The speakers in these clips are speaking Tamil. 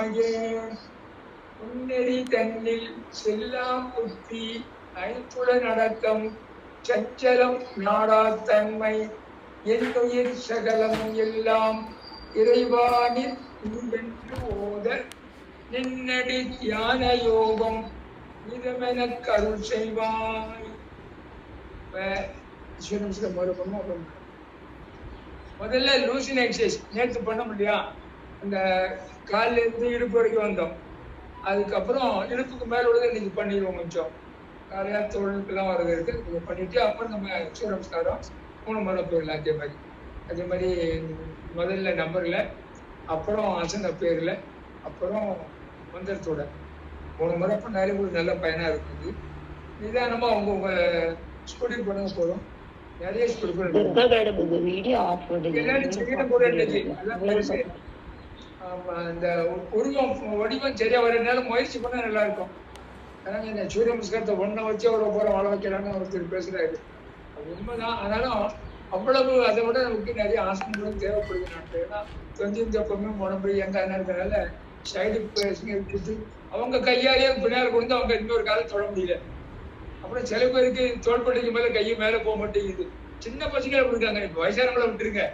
உண்மையே முன்னெறி தன்னில் செல்லா புத்தி ஐம்புலன் அடக்கம் சஞ்சலம் நாடாத்தன்மை என்னுயிர் சகலமும் எல்லாம் இறைவானில் நீவென்று ஓத நின்னடி தியான யோகம் இதமெனக் அருள் செய்வாய். முதல்ல லூசின் எக்ஸசைஸ் நேற்று பண்ண முடியா, அந்த காலில் இருந்து இடுப்பு வரைக்கும் வந்தோம். அதுக்கப்புறம் இடுப்புக்கு மேல உள்ளதை இன்னைக்கு பண்ணிடுவோம். கொஞ்சம் நிறையா தோளுக்கெல்லாம் வர்றது இருக்கு, இதை பண்ணிட்டு அப்புறம் நம்ம சூரிய நமஸ்காரம் 3 முறை போயிடலாம். அதே மாதிரி முதல்ல நம்பர்ல, அப்புறம் அசன பேர்ல, அப்புறம் மந்திரத்தோட 3 முறை பண்ணாலே உங்களுக்கு நல்ல பயனா இருக்குது. நிதானமா உங்க ஸ்கூட்டிங் பண்ண போதும். நிறைய அந்த உருவம் வடிவம் சரியா வரனால முயற்சி பண்ணா நல்லா இருக்கும். ஆனா இந்த சூரிய நமஸ்காரத்தை ஒன்ன வச்சு அவ்வளவு போற வாழ வைக்கலாம்னு ஒருத்தர் பேசுறாரு. அது உண்மைதான். ஆனாலும் அவ்வளவு அதை விட நமக்கு நிறைய ஆசனங்களும் தேவைப்படுது. நாட்டு ஏன்னா கொஞ்சம் தப்பமே உடம்பு எங்க இருக்கிறதுனால சைடு கொடுத்து அவங்க கையாலேயே பின்னால் கொடுத்து அவங்க இன்னொரு காலம் தொட முடியல. அப்புறம் சில பேருக்கு தோள்பட்டைக்கு மேல கையை மேல போக மாட்டேங்குது. சின்ன பசங்களை இருக்காங்க, இப்ப வயசானவங்களை விட்டுருங்க.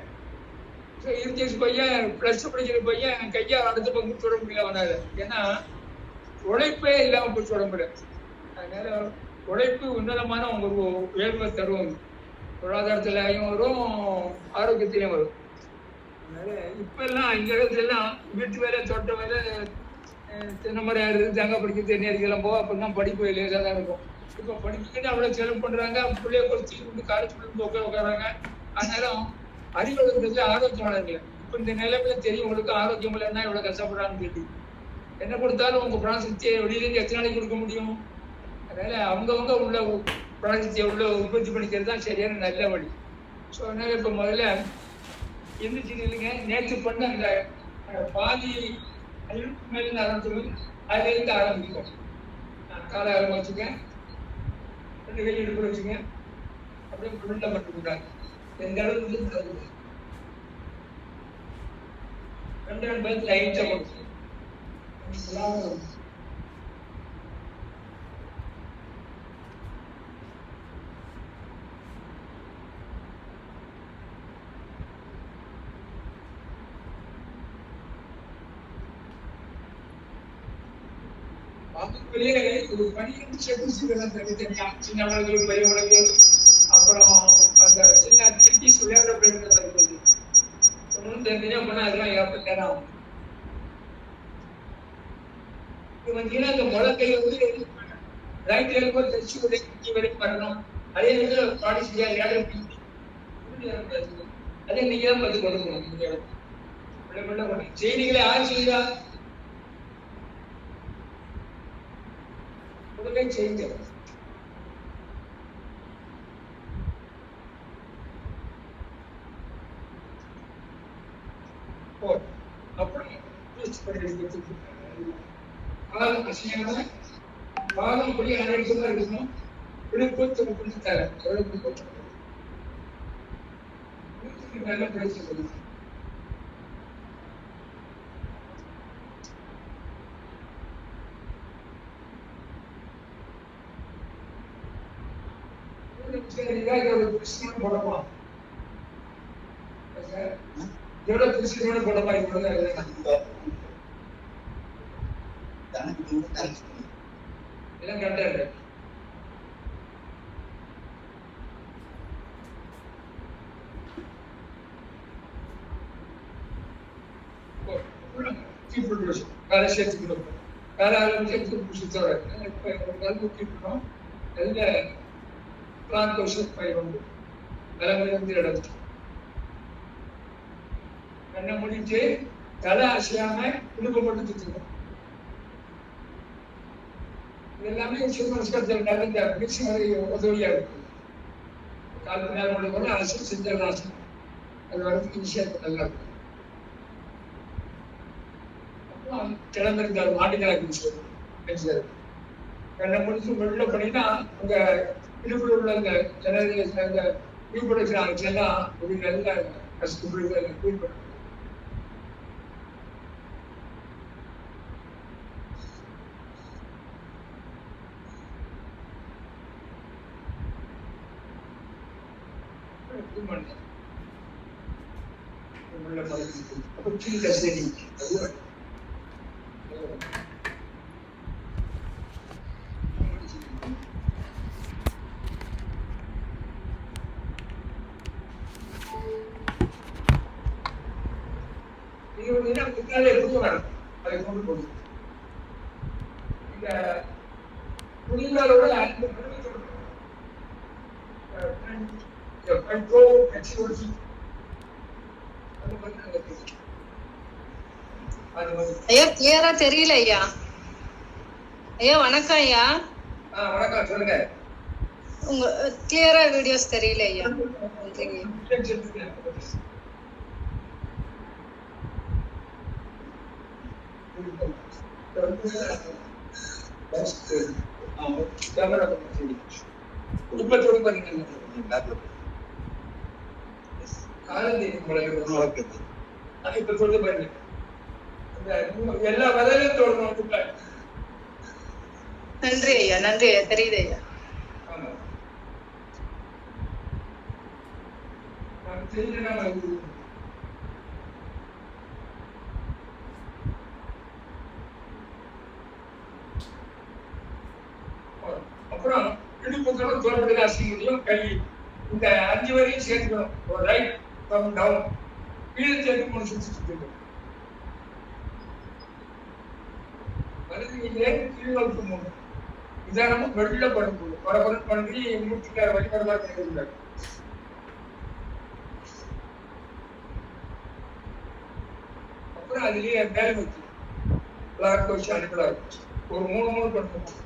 யூகேஜி பையன் பிளஸ் படிக்கிற பையன் கையா அடுத்த பக்கம் தொட முடியல அவனால. ஏன்னா உழைப்பே இல்லாம போய் தொட முடியாது. அதனால உழைப்பு உன்னதமான உங்க உயர்வை தரும். பொருளாதாரத்திலையும் வரும், ஆரோக்கியத்திலையும் வரும். அதனால இப்ப எல்லாம் இந்த இடத்துல எல்லாம் வீட்டு வேலை, தோட்ட வேலை, தென்னை மரம் ஆடுறது, தேங்காய் படிக்கிறது, எண்ணெய் அடிக்கலாம் போக அப்படின்னா படிப்பு லேசாக தான் இருக்கும். இப்போ படிச்சுக்கிட்டு அவ்வளோ செலவு பண்றாங்க, பிள்ளைய குறிச்சி கொண்டு காலேஜ் உட்காராங்க. ஆனாலும் அறிவு வளர்க்கறதுல ஆரோக்கியம் வளரல. இப்போ இந்த நிலைமையில தெரியும் உங்களுக்கு ஆரோக்கியம் இல்லைன்னா இவ்வளவு கஷ்டப்படுறான்னு கேட்டு என்ன கொடுத்தாலும் உங்க பிராணசக்தியை வெளியிலேருந்து எத்தனை நாளைக்கு கொடுக்க முடியும்? அதனால அவங்கவுங்க உள்ள பிராணசக்தியை உள்ள உற்பத்தி பண்ணிக்கிறது தான் சரியான நல்ல வழி. ஸோ அதனால இப்போ முதல்ல எந்திரிச்சு இல்லைங்க, நேற்று பண்ண அந்த பாதி மேல ஆரம்பிச்சு அதுல இருந்து ஆரம்பிக்கும். காலை வச்சுக்க, 2 கை இடுப்பு வச்சுங்க, அப்படியே உள்ள மட்டும் எந்த அளவுக்கு 2 பேர் லைட்டா கொடுத்து ஒரு 12 செகண்ட்ஸ் தனித்தனியா சின்னவங்களுக்கு பெரியவங்களுக்கு, அப்புறம் அந்த சின்ன கிட்டிஸ் விளையாடுற பிள்ளைங்க இருக்குது ஒன்றும் தனித்தனியா பண்ணா அதெல்லாம் 40 நேரம் ஆகும். இது பார்த்தீங்கன்னா இந்த முழக்கை வந்து ரைட் எலும்பு தச்சு கிட்டி வரைக்கும் வரணும். அதே நேரத்தில் பாடி செய்ய அதே நீங்க தான் பார்த்து கொடுக்கணும். செய்திகளை யார் செய்தா உடனே செய்யுங்க. அப்புறம் பாதம் அசியமா, பாதம் படி அனைத்துமா இருக்கணும். விழுப்புரத்து தர நல்ல பிரச்சனை. போடமா எவ்வளவு புதுசு போடமா எல்லாம் கரெக்டா இருக்கு. வேலை சேர்த்துக்கணும். வேலை ஆரம்பிச்சு புதுசோட கல்விக்கணும். அதுல பிளான் கொஸ்டின் 5 உண்டு. விலங்கிலிருந்து எடுத்து கண்ணை முடிச்சு தலை அசையாம இடுப்பு போட்டு சுத்தணும். எல்லாமே சிவனஸ்கரத்தில் நடந்த உதவியா இருக்கு. கால் நேரம் கூட அரசு செஞ்சாலும் அது வரதுக்கு விஷயத்து நல்லா இருக்கும். அப்புறம் கிளம்பிருந்தார் மாட்டுக்கணக்கு சொல்லுவாங்க. கண்ணை முடிச்சு வெளில பண்ணினா அங்க இடுப்புல உள்ள அந்த ஜனரேஷன் ரீப்ரொடக்ஷன் எல்லாம் ஒரு நல்ல கஷ்டப்படுது. அதை கொண்டு போகுது இந்த புரிதலோட ஐயா கிளியரா தெரியல ஐயா. ஐயா வணக்கம் ஐயா. வணக்கம், சொல்லுங்க. உங்க கிளியரா வீடியோஸ் தெரியல ஐயா. எல்லா வேலையிலும் தோழணும். நன்றி ஐயா, நன்றி ஐயா, தெரியுது ஐயா. அப்புறம் இடுப்புகளும் தோல்படுத்த அசிங்கத்தையும் கை இந்த 5 வரையும் சேர்த்துக்கணும். ஒரு ரைட் ஃப்ரம் டவுன் கீழே சேர்த்து 3 சுற்றிட்டு வலதுகையிலே கீழ்நோக்கு 3. இதான் நம்ம வெளியில படும்போது பரபரப்பு பண்ணி மூச்சுக்கார வழிபடமா தெரிவிக்கிறார். அப்புறம் அதுலயே மேல் நோக்கி பிளாக் வச்சு அனுப்பலாம். ஒரு 3 பண்ணுவோம்.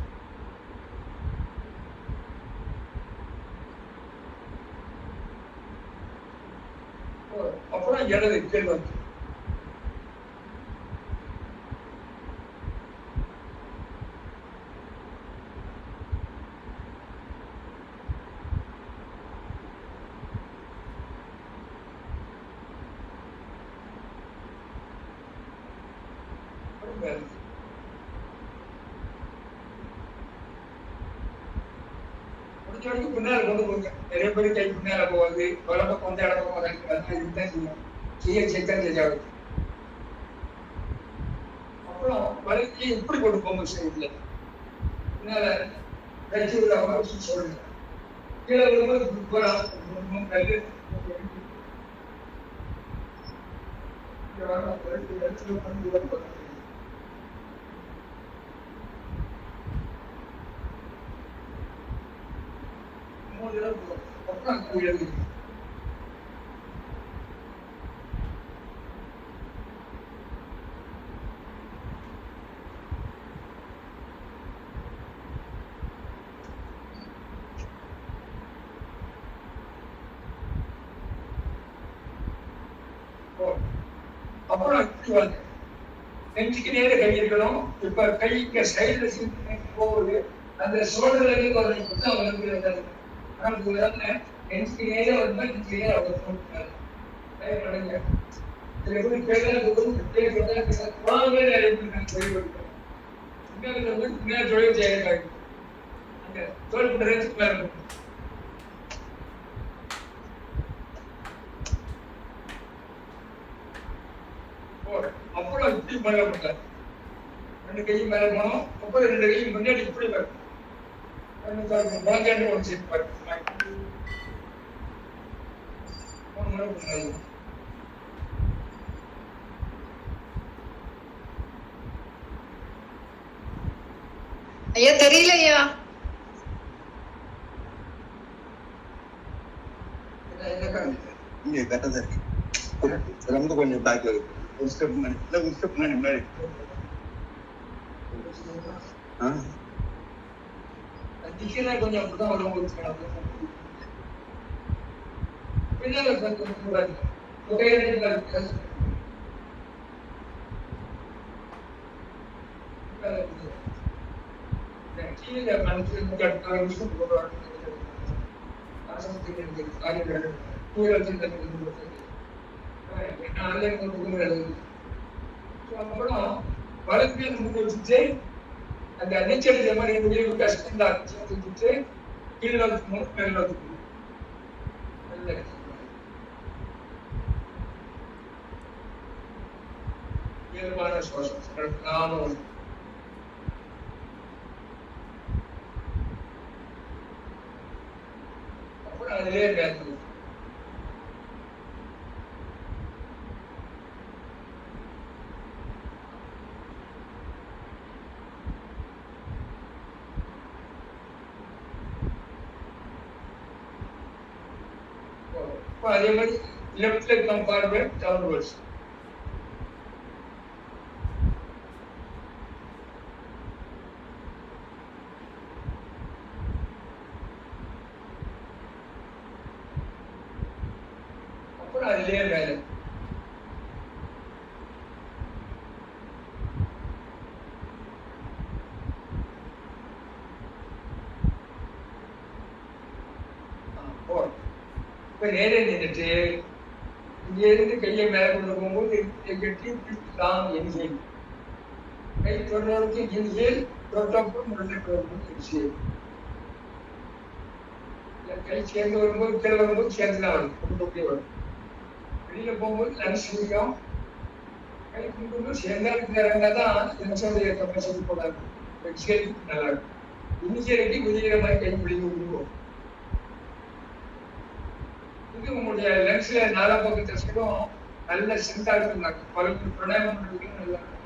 அப்புறம் இடது கீழ் வந்து பின்னால கொண்டு போங்க. நிறைய பேர் கை பின்னால போவாது, வளப்பக்கம் வந்து இடம் போவாங்க. செய்யாது. அப்புறம் வலைக்கு இப்படி கொண்டு போங்க. சைட்ல பின்னால கட்சி உள்ள சொல்லுங்க. கீழே போகலாம். அப்புறம் நெஞ்சுக்கு நேர கை இருக்கணும். இப்ப கைக்கு சைடுல போகுது. அந்த சோழர்களே நெஞ்சுக்கு நேரே வந்து நெஞ்சுக்கு நேரம் அவர் போட்டுருக்காரு. தொழில் செய்யறாங்க. அந்த தொழில் பண்றது அப்புறம் இப்படி மேல போட்டார். 2 கையும் மேல போனோம். அப்புறம் 2 கையும் முன்னாடி இப்படி வரும். ஒன்று சேர்ப்பாரு. ஐயா தெரியல ஐயா. இங்க கரெக்டா இருக்கு. ரொம்ப கொஞ்சம் பேக்ல இருக்கு. ஒரு ஸ்டெப் முன்னாடி கொஞ்சம் அப்படிதான் வரும். அப்புறம் வழக்கு வச்சுட்டு அந்த நீச்சல் மாதிரி முடிவு கஷ்டம் தான். கீழே மேல் இயல்பான சுவாசம் நடக்காம வரும். அப்புறம் அதிலே நேரத்தில் அதே மாதிரி லெஃப்ட் லெக் கம்பார்ட்மெண்ட் டவுன்வர்ட்ஸ். அப்புறம் அதிலேயே மேலே போறோம். இப்ப நேரே நின்றுட்டு இங்க இருந்து கையை மேல கொண்டு போகும்போது கட்டி பிடிக்கலாம் என்கேல் கை தொடர்ந்து என்கேல் தொட்டப்புறம் என்கேல் கை சேர்ந்து வரும்போது கீழே வரும்போது சேர்ந்துதான் வரும். கொண்டு வரும். வெளியில போகும்போது லங்ஸ் பிடிக்கும். கை கொண்டு சேர்ந்தா இருந்தாதான் லங்ஸோடைய கெப்பாசிட்டி போடாது. எக்ஸேல் நல்லா இருக்கும். இனிஷியலிட்டி குதிக்கிற மாதிரி கை பிடிக்க விடுவோம். இது உங்களுடைய லென்ஸ்ல நாலா பக்கத்து சைடும் நல்ல சென்டா இருந்தாங்க. பலருக்கு பிரணாயம் பண்றதுக்கு நல்லா இருக்கும்.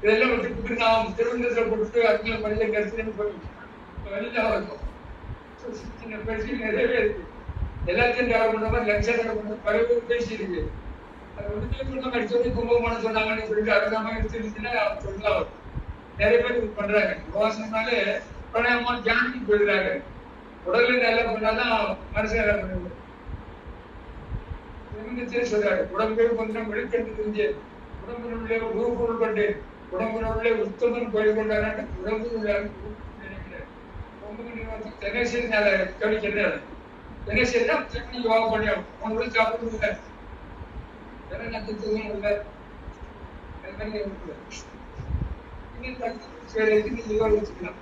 இதெல்லாம் விட்டு நான் திருவனந்தபுரத்துல போட்டு அங்கே மனித கருத்துன்னு போயிட்டு வெளியில இருக்கும். சின்ன பேசி நிறையவே இருக்கு. எல்லாத்தையும் டெவலப் பண்ற மாதிரி லென்ஸா டெவலப் பண்ற பல பேர் பேசி இருக்கு. அது வந்து அடிச்சோடனே கும்பகோணம் சொன்னாங்கன்னு சொல்லிட்டு அதுக்கு மாதிரி எடுத்துருச்சுன்னா சொல்லலாம். நிறைய பேர் இது பண்றாங்க. யோசனாலே பிரணாயமா தியானத்துக்கு போயிடுறாங்க. உடல்ல நல்லா பண்ணாதான் மனசு நல்லா பண்ணுவோம். சொல்றாரு உடம்பே கொஞ்சம் வெளிக்கண்டு தெரிஞ்சு உடம்பினுள்ளே உருப்பொருள் கண்டு உடம்பினுள்ளே உத்தமன் கோயில் கொண்டாரு. உடம்பு நினைக்கிறேன் தினசரி கவனிக்கிறேன். தினசரினா திருப்பி யோகா பண்ணி உங்களுக்கு சாப்பிடுறது இல்லை. வேற நட்சத்திரம் இல்லை. யோசிக்கலாம்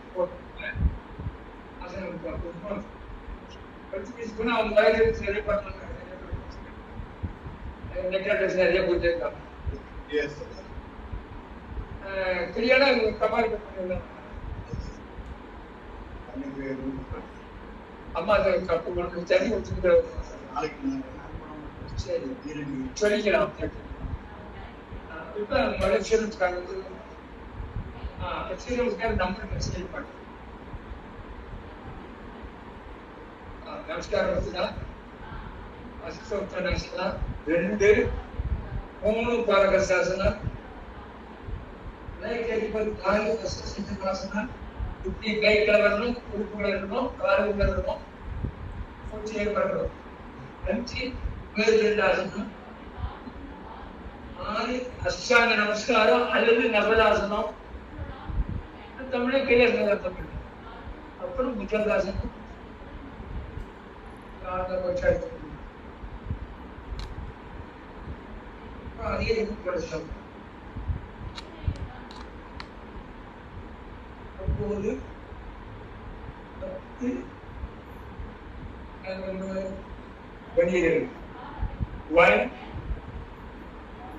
அவங்க வயது சரி பண்ணலாம். நிறைய போயிட்டு இருக்காங்க. கிளியானா கமால் அம்மா அதை கப்பு தண்ணி வச்சுக்கிட்டு சரி சொல்லிக்கலாம். இப்ப மலேசியனுக்காக நம்பர் மெசேஜ் பண்ண நமஸ்காரம் வச்சுதான் அஸ்தோத்தனாசனா 2 3 பாரகசாசனா காலு சித்தனாசனா இப்படி கை கலரணும் உறுப்புகள் இருக்கணும் காலுகள் இருக்கணும் கொஞ்சம் ஏற்படணும். 5 மேல்கண்டாசனம் 6 அஷ்டாங்க நமஸ்காரம் அல்லது நவதாசனம் தமிழே கையில தமிழ். அப்புறம் புஜங்காசனம் அப்போது 10 வணிகர்கள் 1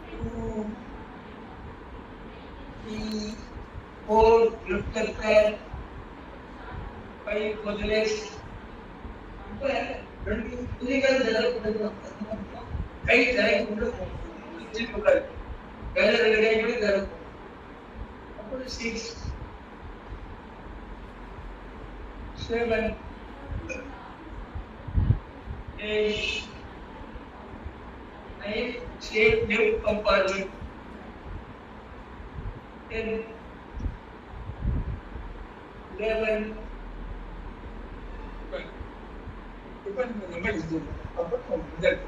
2 3 4 லிப்டர் 5 முதலேஷ். இப்ப 2 புலிகள் கை தரை கொண்டு வேலை கை தரும். அப்புறம் 6 7 8 9 shape new compartment 10 11 இப்ப நம்ம இது அப்புறம் முதல்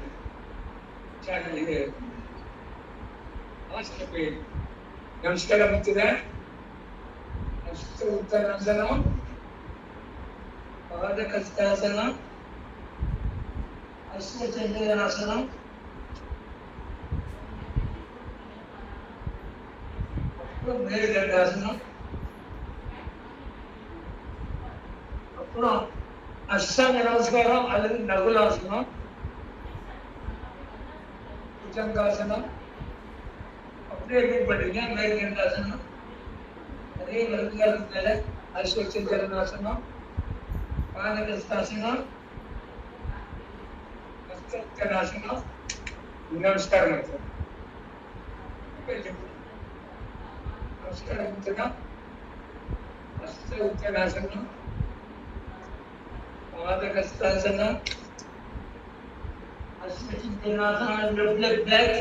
சார்ட் இது ஆஸ்திரே போய் நமஸ்காரம் வச்சுதான் உத்தராசனம் பாதகஸ்தாசனம் அஸ்வச்சந்திராசனம் அப்புறம் மேல்கண்டாசனம் அப்புறம் அஷ்டாங்க நமஸ்காரம் அல்லது நகுலாசனம் புஜங்காசனம் அப்படியே ரிப்பீட் பண்றீங்க. மேற்கண்டாசனம், அதே வலதுகாலுக்கு மேல அஸ்வச்சந்திரனாசனம், பாதகஸ்தாசனம், ஹஸ்தோத்தராசனம், நமஸ்காரம் ಮಾಡ್ತಾರೆ. நமஸ்காரம் ಮಾಡ್ತಾರೆ. ஹஸ்தோத்தராசனம், பாதகஸ்தாசனம், அஸ்வச்சந்திரனாசனம், ரிஃப்ளெக்ட் பேக்.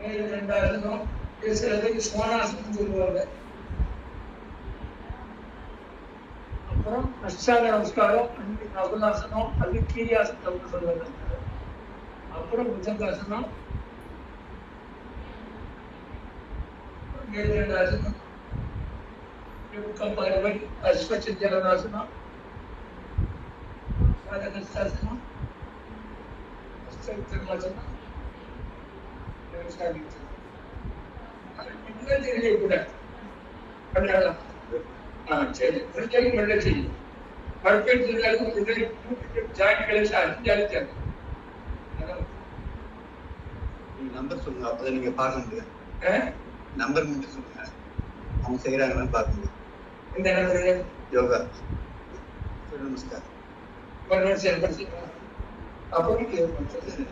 மேற்கண்டாசனம், பேசுறதுக்கு சுவானாசனம் சொல்லுவாங்க. அப்புறம் அஷ்டாங்க நமஸ்காரம், நகுலாசனம், அது கீரியாசனம் சொல்லுவாங்க. அப்புறம் புஜங்காசனம், மேற்கண்டாசனம், பார்வதி, அஸ்வச்சந்திரனாசனம், பாதகஸ்தாசனம், ஹஸ்தோத்தராசனம், தெரியக்கூட சரி மெல்ல செய்யும். பர்ஃபெக்ட் ஜாயின்களை அடிச்சாங்க. நம்பர் சொல்லுங்க, அப்பதான் நீங்க பார்க்க முடியும். நம்பர் மட்டும் சொல்லுங்க, அவங்க செய்யறாங்கன்னு பார்க்க முடியும். இந்த நம்பரு யோகா நமஸ்காரம். அப்புறம்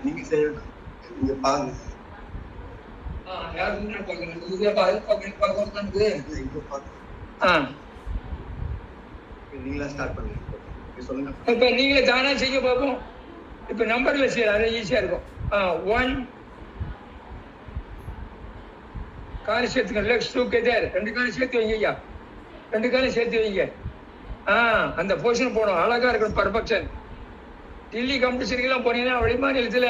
நீங்க செய்யணும், நீங்க பாருங்க. நீங்களா ஸ்டார்ட் பண்ணுங்க, சொல்லுங்க. இப்ப நீங்களே தானா செய்ய பார்ப்போம். இப்ப நம்பர்ல செய்யலாம், அது ஈஸியா இருக்கும். 1 காலம் சேர்த்துங்க. லெஃப்ட் டூகெதர், 2 காலம் சேர்த்து வைங்க ஐயா, 2 காலம் சேர்த்து வைங்க. அந்த பொசிஷன் போகணும், அழகா இருக்கணும், பர்ஃபெக்ஷன். டில்லி காம்படிஷனுக்கெல்லாம் போனீங்கன்னா வெளிமாநிலத்துல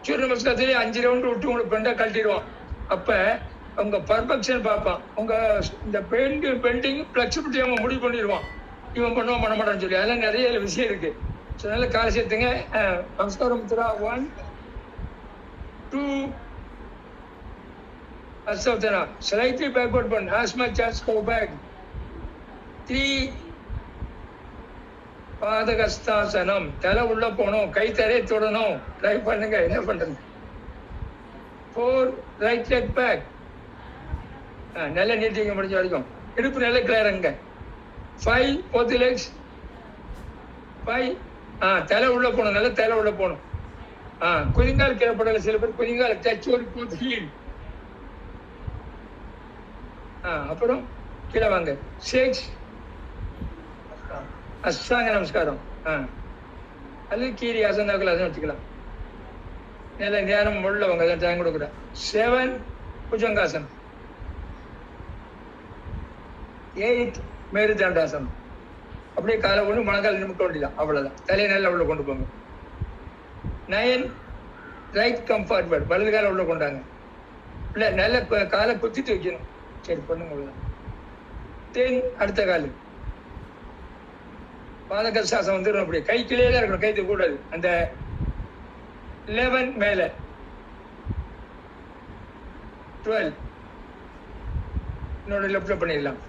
சூரிய நமஸ்காரத்திலே 5 ரவுண்டு விட்டு உங்களுக்கு பெண்டா கழட்டிடுவான். அப்ப உங்க பர்ஃபெக்ஷன் பார்ப்பான். உங்க இந்த பெண்டிங் பிளெக்சிபிலிட்டி அவன் முடிவு பண்ணிடுவான். இவன் பண்ணுவான் பண்ண மாட்டான்னு சொல்லி, அதெல்லாம் நிறைய விஷயம் இருக்கு. ஸோ அதனால காலை சேர்த்துங்க. நமஸ்காரம் முத்ரா 1 2 அஸ்தோத்தரா, ஸ்லைட்லி பேக்வர்ட் பண்ணு, as much as go back. 3 பாதகஸ்தாசனம், தலை உள்ள போகணும், கை தரையை தொடணும், ட்ரை பண்ணுங்க. என்ன பண்றது? 4 ரைட் லெக் பேக், நல்லா நீட்டிங்க முடிஞ்ச வரைக்கும். இடுப்பு நல்லா கிளியருங்க. 5 both legs. 5 தலை உள்ள போகணும், நல்லா தலை உள்ள போகணும். குதிங்கால் கீழப்படல, சில பேர் குதிங்கால் டச் ஒரு போத் ஹீல். அப்புறம் கீழே வாங்க. 6 அஷ்டாங்க நமஸ்காரம், அது கீரி ஆசனாக்கள் அதை வச்சுக்கலாம். நல்ல நேரம் உள்ளவங்க அதை டைம் கொடுக்குற. 7 புஜங்காசனம். 8 மேருதண்டாசனம். அப்படியே காலை ஒன்று மணக்கால் நிமிக்க வேண்டியதான், அவ்வளோதான். தலையை நல்லா உள்ள கொண்டு போங்க. 9 ரைட் கம்ஃபார்ட்வர்ட், வலது காலை உள்ள கொண்டாங்க. இல்லை நல்ல காலை குத்திட்டு வைக்கணும். சரி பண்ணுங்க, அவ்வளோதான். 10 அடுத்த காலு பாதகஸ்தாசனம் வந்துடும். அப்படி கை கீழே தான் இருக்கணும், கை கூடாது. அந்த 11 மேல 12 இன்னொரு லெஃப்ட்ல பண்ணிடலாம்.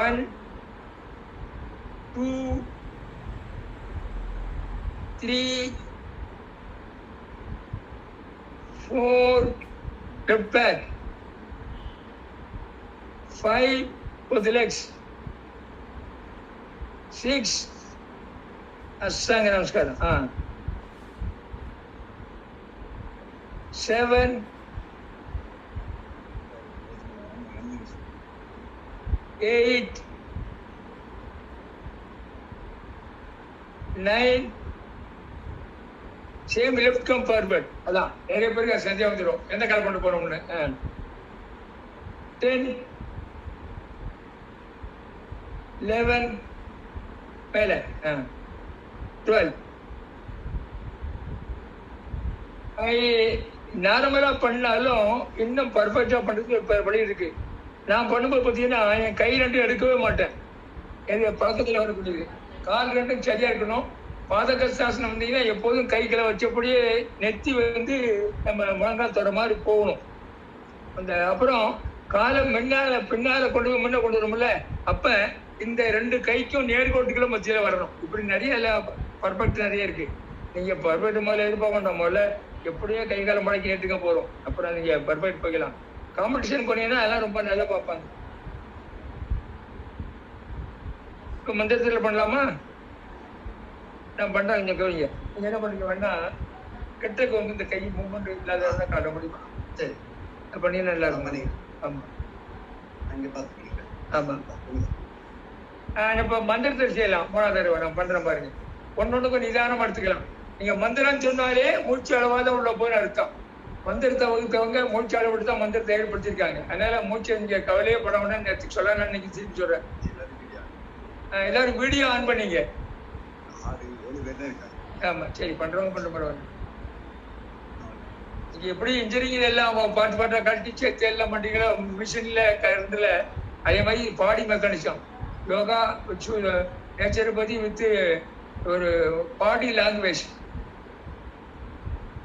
1 2 3 4 left back, 5 both legs, 6 அஷ்டாங்க நமஸ்காரம். 7 8 9 சேம் லெஃப்ட் கம் ஃபார்வர்ட். அதான் நிறைய பேருக்கு சந்தியா வந்துடும், எந்த கால் கொண்டு போறோம்னு. 10 11 மேல 12. நார்மலா பண்ணாலும் இன்னும் பர்ஃபெக்டா பண்றதுக்கு வழி இருக்கு. நான் பண்ணும்போது பார்த்தீங்கன்னா என் கை 2 எடுக்கவே மாட்டேன். என் பழக்கத்தில் வரக்கூடியது கால் 2 சரியா இருக்கணும். பாதகஸ்தாசனம் வந்தீங்கன்னா எப்போதும் கைகளை வச்சபடியே நெத்தி வந்து நம்ம முழங்கால் தொட மாதிரி போகணும். அந்த அப்புறம் காலை பின்னால கொண்டு போய் முன்ன கொண்டு வரோம்ல, அப்ப இந்த 2 கைக்கும் நேர்கோட்டுகளும் மத்தியில வரணும். இப்படி நிறைய பர்ஃபெக்ட் நிறைய இருக்கு. நீங்க பர்ஃபெக்ட் முதல்ல எதிர்பார்க்க வேண்டாம். முதல்ல எப்படியோ கை காலம் மடக்கி ஏற்றுக்க போறோம். அப்புறம் நீங்க பர்ஃபெக்ட் போய்க்கலாம். காம்படிஷன் பண்ணீங்கன்னா அதெல்லாம் ரொம்ப நல்லா பார்ப்பாங்க. இப்போ மந்திரத்தில் பண்ணலாமா? நான் பண்றேன், இங்க கவனிங்க. நீங்க என்ன பண்ணுங்க வேணா, கெட்டக்கு வந்து இந்த கை மூவ்மெண்ட் இல்லாத காட்ட முடியுமா? சரி, பண்ணீங்கன்னா நல்லா இருக்கும். ஆமா, அங்க பாத்துக்கிறீங்க. ஆமா. இப்ப மந்திரத்தை செய்யலாம். மூணாவது தடவை நான் பண்றேன் பாருங்க. ஒன்னொன்னுக்கும் நிதானமா எடுத்துக்கலாம். நீங்க மந்திரம் சொன்னாலே மூச்சு அளவாத உள்ள போய் அர்த்தம். மந்திரத்தை வகுத்தவங்க மூச்சு அளவு தான் மந்திரத்தை ஏற்படுத்திருக்காங்க. அதனால மூச்சை நீங்க கவலையே பட வேண்டாம். நேற்று சொல்ல நான் இன்னைக்கு திருப்பி சொல்றேன். எல்லாரும் வீடியோ ஆன் பண்ணீங்க. ஆமா, சரி, பண்றவங்க பண்ண பரவாயில்ல. நீங்க எப்படி இன்ஜினியரிங் எல்லாம் பாட்டு பாட்டா கட்டி சேர்த்து எல்லாம் பண்றீங்களோ மிஷின்ல கரண்ட்ல, அதே மாதிரி பாடி மெக்கானிசம் யோகா நேச்சுரோபதி வித் ஒரு பாடி லாங்குவேஜ்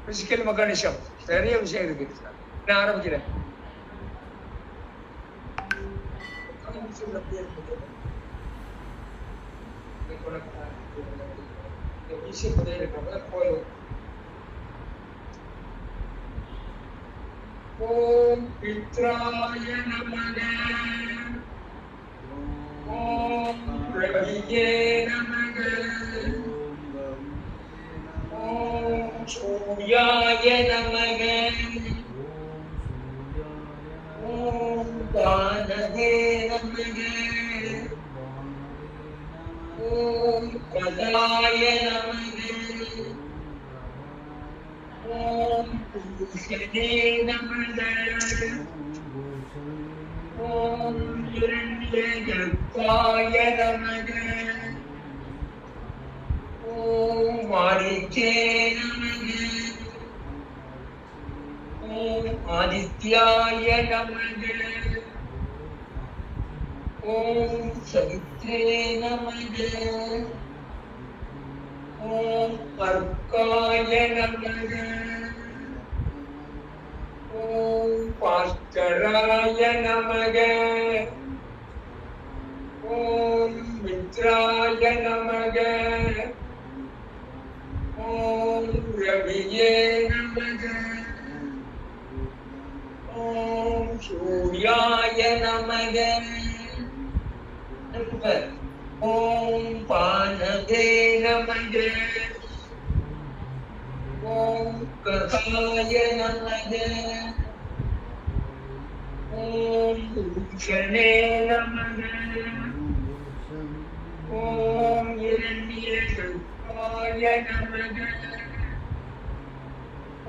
பிசிக்கல் மெக்கானிசம் நிறைய விஷயம் இருக்கு. நான் ஆரம்பிக்கிறேன். ஓம் பித்ராய நமக, ஓம் ரவியே நமக, ஓம் சூர்யாய நமக, ஓம் பானவே நமக, ஓம் கதாய நமக, ஓம் பூஷணே நமக, ஓம் இரண்யகர்ப்பாய நமக, ஓம் மாரிச்சே நமக, ஓம் ஆதித்யாய நமக, ஓம் சவித்ரே நமக, ஓம் அர்க்காய நமக, ஓம் பாஸ்கராய நமக, ஓம் மித்ராய நமக, ஓம் ரவியே நமக, ஓம் சூர்யாய நமக, ஓம் பானவே நமக, ஓம் கதாய நமக, ஓம் பூஷணே நமக, ஓம் இரண்யகர்ப்பாய நமக,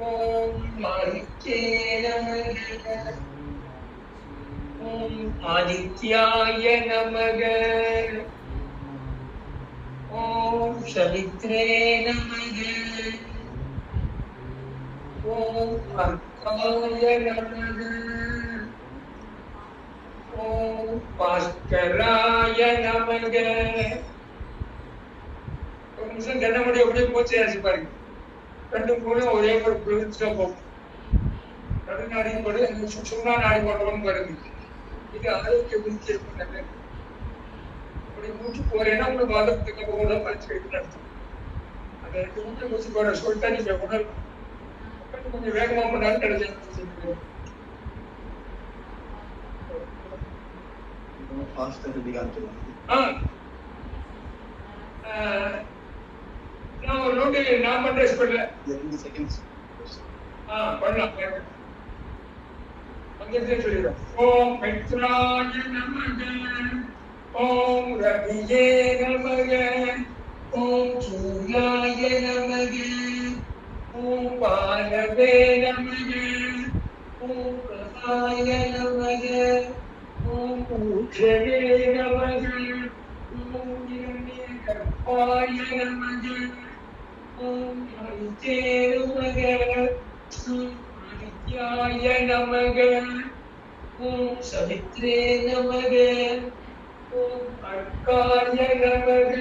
ஓம் மாரிச்சே நமக, ஓம் ஆதித்யாய நமக, ஓம் சவித்ரே நமக, ஓம் அர்க்காய நமக, ஓம் பாஸ்கராய நமக. ஒரு நிமிஷம் கண்ணமுடி அப்படியே போச்சு ஆச்சு பாருங்க. ரெண்டு மூணு ஒரே ஒரு குளிர்ச்சியா போகும். நடுநாடி போடு, சும்மா நாடி போடுறோம்னு வருது. இது ஆரோக்கிய குறிச்சி இருக்கு. அப்படி மூச்சு போறேன்னா உங்களுக்கு வாதத்துக்கு கூட பரிச்சு வைக்கணும் அர்த்தம். அந்த ரெண்டு மூட்டை மூச்சு போற சொல்லிட்டா நீங்க உணர்வு கொஞ்சம் வேகமா பண்ணாலும் கிடைச்சா. நான் ஒரு நோட்டு நான் பண்ற ஸ்பீட்ல 2 செகண்ட்ஸ் பண்ணலாம். அங்கே சொல்லிடுறேன். ஓம் மித்ராய நமக, ஓம் ரவியே நமக, ஓம் சூர்யாய நமக, ஓம் பானவே நமக, ஓம் கதாய நமக, ஓம் பூஷணே நமக, ஓம் இரண்யகர்ப்பாய நமக, ஓம் ஆதித்யே நமக, ஓம் ஆதித்யாய நமக, ஓம் சவித்ரே நமக, ஓம் அர்க்காய நமக,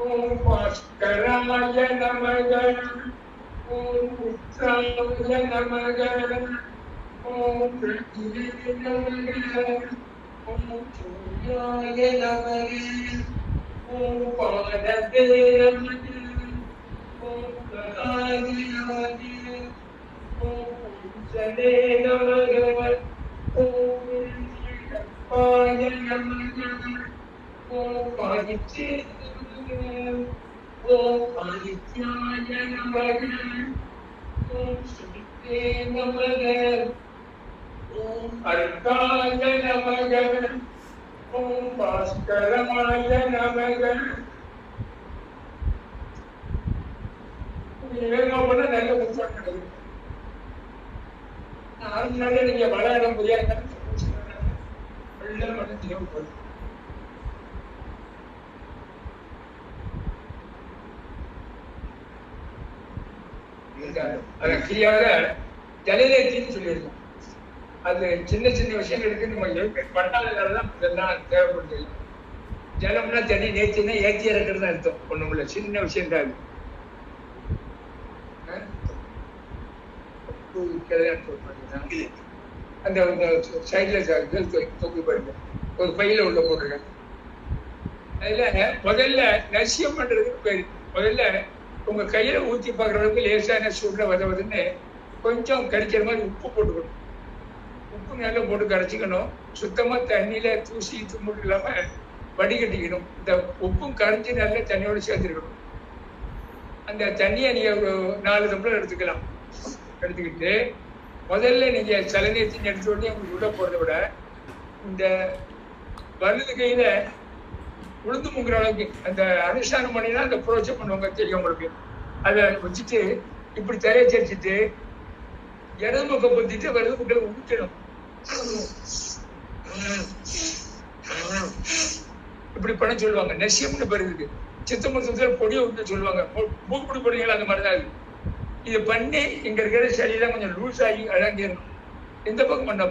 ஓம் பாஸ்கராய நமக, ஓம் மித்ராய நமக, ஓம் ரவியே நமக, ஓம் சூர்யாய நமக, ஓம் பானவே நமக, ஓம் பிரகாய நமக ஓம் சனே நமக ஓம் பாய நமக ஓம் ஆதித்ய நமக ஓம் ஆதித்யாய நமக ஓம் சுத்தே நமக ஓம் அர்க்காய நமக ஓம் பாஸ்கரமாய நமக. நல்ல உற்சாகம் கிடைக்கும். அதனால நீங்க விளையாட முடியாது தேவைப்படும். அதை கிரியாக ஜலநேர்த்தின்னு சொல்லியிருக்கோம். அது சின்ன சின்ன விஷயங்களுக்கு நம்ம பண்ணாதான் இதெல்லாம் தேவைப்படுது. ஜலம்னா தண்ணி, நேர்த்தினா ஏற்றி இறக்குறது அர்த்தம். ஒண்ணுமில்ல, சின்ன விஷயம் தான் அது. அந்த சைட்ல தொகுதி பாருங்க, ஒரு பையில உள்ள போட்டுருக்கேன். அதுல முதல்ல நசியம் பண்றதுக்கு பேரு. முதல்ல உங்க கையில ஊத்தி பாக்குற அளவுக்கு லேசான சூடுல வதவதுன்னு கொஞ்சம் கரைக்கிற மாதிரி உப்பு போட்டுக்கணும். உப்பு நல்லா போட்டு கரைச்சிக்கணும். சுத்தமா தண்ணியில தூசி தும்முட்டு இல்லாம வடிகட்டிக்கணும். இந்த உப்பும் கரைஞ்சி நல்லா தண்ணியோட சேர்த்துருக்கணும். அந்த தண்ணியை நீங்க ஒரு 4 டம்ளர் எடுத்துக்கலாம். எடுத்துக்கிட்டு முதல்ல நீங்க சலநீர்த்தின்னு எடுத்த உடனே உங்களுக்கு உள்ள போறதை விட இந்த வலது கையில உளுந்து முங்குற அளவுக்கு அந்த அனுஷ்டானம் பண்ணினா அந்த புரோச்சை பண்ணுவாங்க, தெரியும் உங்களுக்கு. அதை வச்சுட்டு இப்படி தரையை சரிச்சுட்டு இடது பக்கம் பொத்திட்டு வலது பக்கம் ஊற்றணும். இப்படி பண்ண சொல்லுவாங்க. நெசியம்னு பேர் இருக்கு. சித்த மருத்துவத்துல பொடியை விட்டு சொல்லுவாங்க. மூக்குப்பிடி பொடிகள் அந்த மாதிரிதான் இருக்கு. இது பண்ணி இங்க இருக்கிற சளியெல்லாம் கொஞ்சம் லூஸ் ஆகி அடங்கிடணும். இந்த பக்கம் பண்ண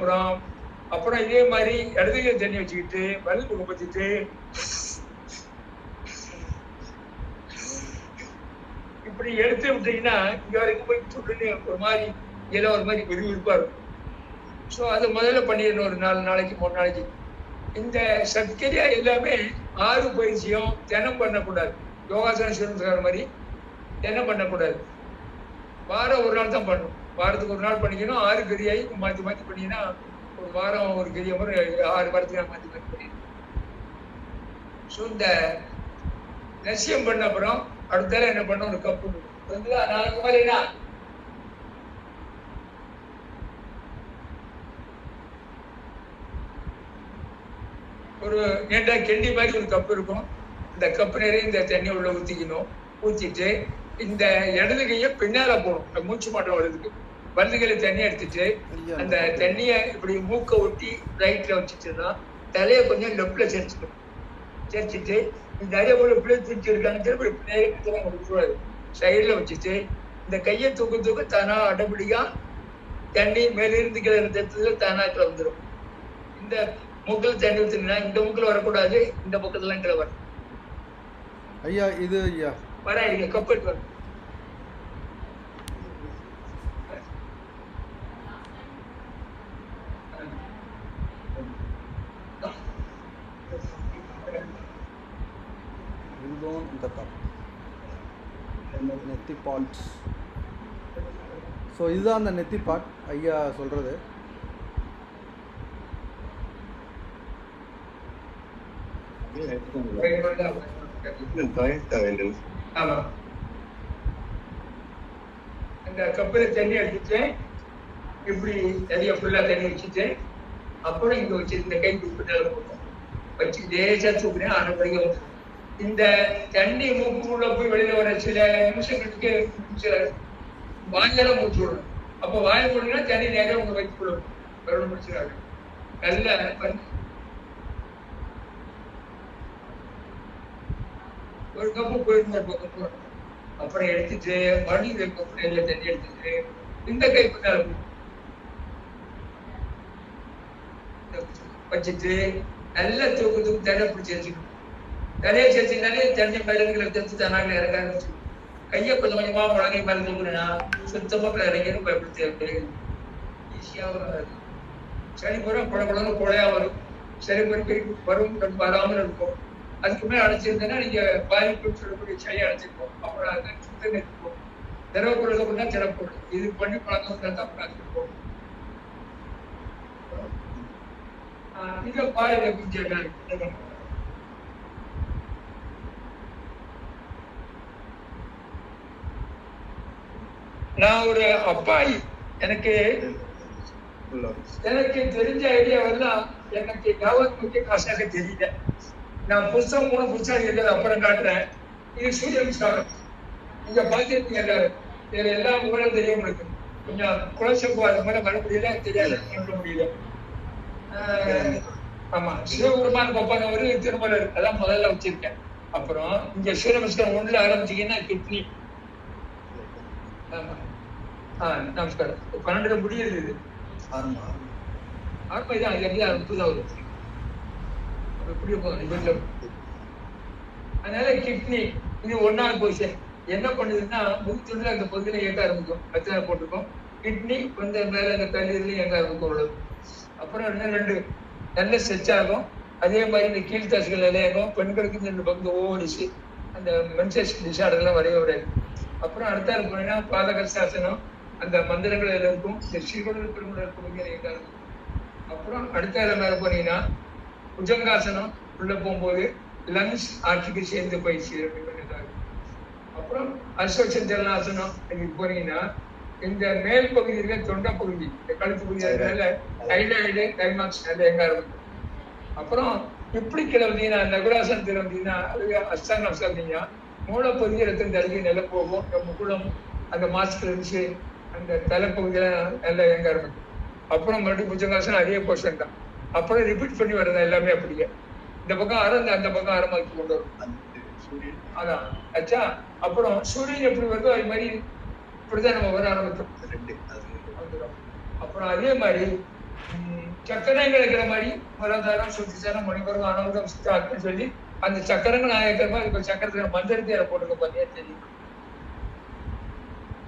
அப்புறம் இதே மாதிரி இடதுகை தண்ணி வச்சுக்கிட்டு வலது பக்கம் பத்திட்டு இப்படி எடுத்து விட்டீங்கன்னா இங்க வரைக்கும் போய் சுடுன்னு ஒரு மாதிரி இலை ஒரு மாதிரி விறுவிறுப்பா இருக்கும். ஸோ அதை முதல்ல பண்ணிடணும். ஒரு 4 நாளைக்கு 3 நாளைக்கு. இந்த சத்கரியா எல்லாமே 6 பயிற்சியும் தினம் பண்ணக்கூடாது. யோகாசனம் சொல்ற மாதிரி தினம் பண்ணக்கூடாது. வாரம் ஒரு நாள் தான் பண்ணணும். வாரத்துக்கு ஒரு நாள் பண்ணிக்கணும். 6 கிரியாயி மாற்றி மாற்றி பண்ணிங்கன்னா ஒரு வாரம் ஒரு கிரியை முறை 6 வாரத்துக்கு மாற்றி மாற்றி பண்ணிடணும். ஸோ இந்த நசியம் பண்ண அப்புறம் அடுத்தால என்ன பண்ண, ஒரு கப்பு நாளைக்கு மாதிரினா ஒரு நீண்டா கெண்டி மாதிரி ஒரு கப்பு இருக்கும். இந்த கப்பு நிறைய இந்த தண்ணி உள்ள ஊற்றிக்கணும். ஊற்றிட்டு இந்த இடது கையை பின்னால போகணும். மூச்சு மாட்டம் வருதுக்கு வலது கையில தண்ணி எடுத்துட்டு அந்த தண்ணியை இப்படி மூக்க ஒட்டி ரைட்ல வச்சுட்டுன்னா தலையை கொஞ்சம் லெப்ட்ல சரிச்சுக்கணும். சரிச்சுட்டு நிறைய பேர் இப்படியே தூக்கி இருக்காங்க, சைட்ல வச்சுட்டு இந்த கையை தூக்க தானா அடப்படியா தண்ணி மேலிருந்து கீழே இருந்ததுல தானா வந்துடும். இந்த மூக்கில் தண்ணி ஊற்றினா இந்த மூக்கில் வரக்கூடாது, இந்த பக்கத்துல கீழே வரும். ஐயா இது ஐயா வர இங்க கப்பல் வரும். இந்த கப் நெத்தி பாட்ஸ். ஸோ இதுதான் அந்த நெத்தி பாட் ஐயா சொல்கிறது. ஆமா, இந்த கப்பில தண்ணி எடுத்துட்டு இப்படி தண்ணியை ஃபுல்லா தண்ணி வச்சுட்டு அப்புறம் இங்க வச்சு இந்த கை பின்னால போட்டோம் வச்சு லேசா தூக்குறேன். ஆனப்படிக்க வந்து இந்த தண்ணி மூக்கு உள்ள போய் வெளியில வர சில நிமிஷங்களுக்கு சில வாயால மூச்சு விடணும். அப்போ வாயை போடுனா தண்ணி நேரம் உங்க வச்சு விடணும். வரணும் முடிச்சுறாங்க. நல்ல ஒரு கப்பு போயிருந்தோம். அப்புறம் எடுத்துட்டு மறுபடியும் கப்பு நிறைய தண்ணி எடுத்துட்டு இந்த கை பின்னால வச்சுட்டு நல்லா தூக்கு தடை பிடிச்சி வச்சுக்கணும். தலையை சேர்த்துனாலே தண்ணி பயிர்களை தெரிஞ்சு தனாக இறக்க ஆரம்பிச்சு கையை கொஞ்சம் கொஞ்சமா முழங்கை மேல தூக்குனா சுத்தமா இறங்கிடும். பயப்படுத்தி ஈஸியாகவும் சரி போறோம். குழந்தை குழையா வரும். சரி போய் வரும், வராமல் இருக்கும். அதுக்கு மேலே அடைச்சிருந்தேன்னா நீங்க பாதிப்பு சொல்லக்கூடிய சளி அடைச்சிருக்கோம். அப்புறம் இருக்கும். திரவப்பொருள் அப்படின்னா திடப்பொருள். இது பண்ணி பழக்கம் தான் பார்த்துருப்போம். இங்க பாருங்க கொஞ்சம் நான் ஒரு அப்பாயி எனக்கு தெரிஞ்ச ஐடியாவெல்லாம் எனக்கு கவர்மெண்ட் காசாக தெரியல. நான் புதுசம் மூணு புதுசாக இருக்கிறது அப்புறம் காட்டுறேன். இது சூரிய நமஸ்காரம். நீங்க பார்த்துருக்கீங்க எல்லாரும். இதுல எல்லா முறையும் தெரியும் இருக்கு. கொஞ்சம் குலசம்பு அது மாதிரி வர முடியல, தெரியாது பண்ண முடியல. ஆமா, சிவபெருமான் பப்பான ஒரு திருமலர் அதான் முதல்ல வச்சிருக்கேன். அப்புறம் இங்க சூரிய நமஸ்காரம் ஒண்ணுல ஆரம்பிச்சீங்கன்னா கிட்னி. ஆமா, நமஸ்காரம் 12 முடியுது. இது ஆத்மா இதான் அற்புதம் வரும். அதனால கிட்னி இது 1வது பொசிஷன். என்ன பண்ணுதுன்னா முகத்துல அந்த பகுதியில இயக்க ஆரம்பிக்கும். ரத்தனை போட்டிருக்கோம். கிட்னி கொஞ்சம் மேல அந்த கல்லீரலையும் இயக்க ஆரம்பிக்கும் உள்ளது. அப்புறம் 2 நல்ல ஸ்ட்ரெச் ஆகும். அதே மாதிரி இந்த கீழ்த்தாசுகள் நிலையாகும். பெண்களுக்கு இந்த பகுதி ஓடிச்சு அந்த மென்சஸ் டிசார்டர்லாம் வரைய விடாது. அப்புறம் அடுத்த போனீங்கன்னா பாதகசாசனம் அந்த மந்திரங்கள் எல்லாம் இருக்கும். இந்த ஸ்ரீகுடல் பெருங்குடல் பகுதியில் இயக்க ஆரம்பிக்கும். அப்புறம் அடுத்த மேல போனீங்கன்னா புஜங்காசனம் உள்ள போகும்போது லங்ஸ் ஆட்சிக்கு சேர்ந்து பயிற்சி. அப்புறம் அஸ்வச்சந்தலாசனம் போனீங்கன்னா இந்த மேல் பகுதி இருக்க தொண்டை பகுதி இந்த கழுத்து பகுதி அதனால தைலாய்டு டைமாக்ஸ் எங்க ஆரம்பிக்கும். அப்புறம் இப்படி கீழே வந்தீங்கன்னா நகுராசனத்தில் வந்தீங்கன்னா அது அஷ்டாங்க வந்தீங்கன்னா மூலப்பகுதி ரத்தம் தலைக்கு நில போகும். முகுளம் அந்த மாஸ்க்ல இருந்துச்சு அந்த தலைப்பகுதியில நல்லா எங்க ஆரம்பிக்கும். அப்புறம் மறுபடியும் புஜங்காசனம் அதே போர்ஷன் தான். அப்புறம் ரிப்பீட் பண்ணி வர்றது எல்லாமே அப்படியே. இந்த பக்கம் ஆரம்பி அந்த பக்கம் ஆரம்பிச்சு கொண்டு வரும். அதான் ஆச்சா. அப்புறம் சூரியன் எப்படி வருதோ அது மாதிரி இப்படிதான் நம்ம வர ஆரம்பிச்சோம். அப்புறம் அதே மாதிரி சக்கரங்கள் இருக்கிற மாதிரி மரதாரம் சுத்திசாரம் மணிபுரம் அனவரம் சித்தார்த்தம் சொல்லி அந்த சக்கரங்கள் நான் இருக்கிற மாதிரி இப்போ சக்கரத்துல மந்திரத்தை போட்டுக்க பார்த்தீங்க தெரியும்.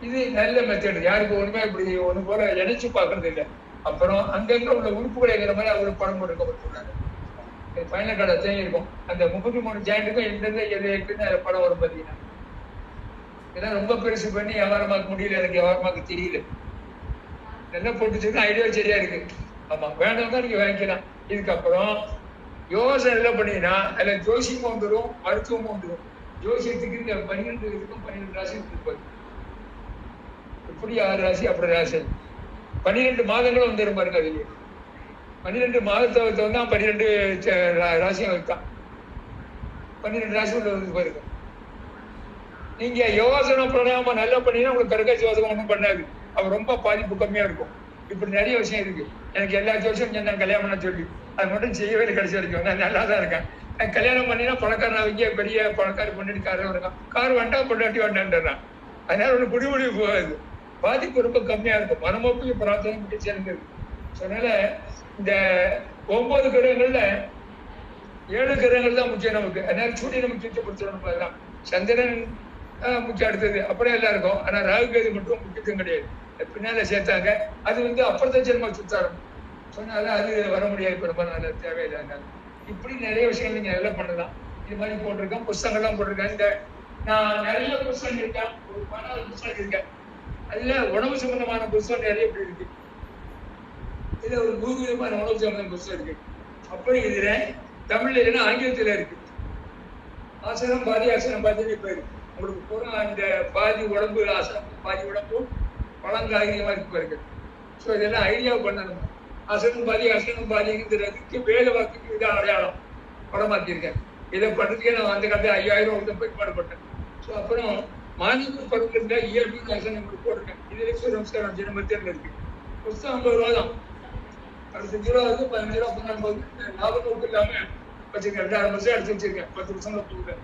இது நல்ல மெத்தட். யாருக்கு ஒண்ணுமே இப்படி ஒண்ணு போல இணைச்சு பாக்குறது இல்லை. அப்புறம் அங்கங்க உள்ள உறுப்புகளை இருக்கிற மாதிரி அவரு படம் போட்டுருக்காரு. பயண கடத்தையும் இருக்கும். அந்த 33 ஜாயிண்ட்டுக்கும் எந்தெந்த எது இருக்குன்னு படம் வரும் பார்த்தீங்கன்னா. இதெல்லாம் ரொம்ப பெருசு பண்ணி வியாபாரமாக்க முடியல. எனக்கு வியாபாரமாக்க தெரியல. நல்லா போட்டுச்சுன்னா ஐடியா சரியா இருக்கு. ஆமா, வேண்டாம் தான் நீங்க வாங்கிக்கலாம். இதுக்கப்புறம் யோசனை எல்லாம் பண்ணீங்கன்னா அதுல ஜோசியமும் வந்துடும், மருத்துவமும் வந்துடும். ஜோசியத்துக்கு இந்த 12 இதுக்கும் 12 ராசி இருப்பாரு. இப்படி 6 ராசி அப்படி ராசி 12 மாதங்களும் வந்துடும் பாருங்க. அதுலயே 12 மாதத்தை வந்தா 12 ராசியும் வைத்தான். 12 ராசி உள்ள வந்து பாருங்க. நீங்க யோகாசனம் பிராணாயாமம் நல்லா பண்ணீங்கன்னா உங்களுக்கு கருக்கா ஜோசகம் ஒன்றும் பண்ணாது. அவர் ரொம்ப பாதிப்பு கம்மியா இருக்கும். இப்படி நிறைய விஷயம் இருக்கு. எனக்கு எல்லா ஜோசியம் நான் கல்யாணம் பண்ண சொல்லி அது மட்டும் செய்யவே கடைசி வரைக்கும். நான் நல்லா தான் இருக்கேன். கல்யாணம் பண்ணினா பணக்காரன் அவங்க பெரிய பணக்கார பொண்ணுக்காரன் இருக்கான். கார் வேண்டாம் பொண்டாட்டி வேண்டான்றான். அதனால ஒன்று குடிமுடிவு போகாது. பாதிப்பு ரொம்ப கம்மியா இருக்கும். மனமோப்பிய பிரார்த்தனை மட்டும் சேர்ந்தது. அதனால இந்த 9 கிரகங்கள்ல 7 கிரகங்கள் தான் முக்கியம் நமக்கு. அதனால சூரியனை முக்கியத்தை கொடுத்துடணும். அதெல்லாம் சந்திரன் முக்கியம் அடுத்தது அப்படியே எல்லாம் இருக்கும். ஆனா ராகுகேது மட்டும் முக்கியத்துவம் கிடையாது. பின்னால சேர்த்தாங்க. அது அப்புறத்த ஜென்ம சுத்தாரம் சொன்னால அது வர முடியாது. இப்ப ரொம்ப நல்ல தேவையில்லை. இப்படி நிறைய விஷயங்கள் நீங்க நல்லா பண்ணலாம். இது மாதிரி போட்டிருக்கேன். புஸ்தகங்கள்லாம் போட்டிருக்கேன். இந்த நான் நிறைய புஸ்தகம் இருக்கேன். ஒரு 14 புஸ்தகம் இருக்கேன். அதுல உணவு சம்பந்தமான புஸ்தகம் நிறைய இப்படி இருக்கு. இதுல ஒரு 100 விதமான உணவு சம்பந்தமான புஸ்தகம் இருக்கு. அப்புறம் இதுல தமிழ்ல இல்லைன்னா ஆங்கிலத்துல இருக்கு. ஆசனம் பாதி ஆசனம் பாதி இப்ப இருக்கு. உங்களுக்கு பூரா அந்த பாதி உடம்பு ஆசனம் பாதி உடம்பு பழங்காய்கறியமா இருக்கு பாருங்க. ஸோ இதெல்லாம் ஐடியா பண்ணணும். ஆசனம் பாதிங்கிறதுக்கு வேலை வாக்குக்கு இதான் அடையாளம் படமாக்கியிருக்கேன். இதை பண்ணுறதுக்கே நான் அந்த காலத்தில் 5000 போய் பாடுபட்டேன். ஸோ அப்புறம் மாநில பருவத்தில் இயல்பு ஆசனம் போட்டிருக்கேன். இதுல நமஸ்காரம் ஜென்மத்தில் இருக்கு. புத்தகம் 50 ரூபா தான். அடுத்த 5 ரூபா 15 ரூபா 15 லாபம் நோக்கு இல்லாம வச்சிருக்கேன். 2 வருஷம் எடுத்து வச்சிருக்கேன். 10 வருஷம் கொடுக்குறேன்.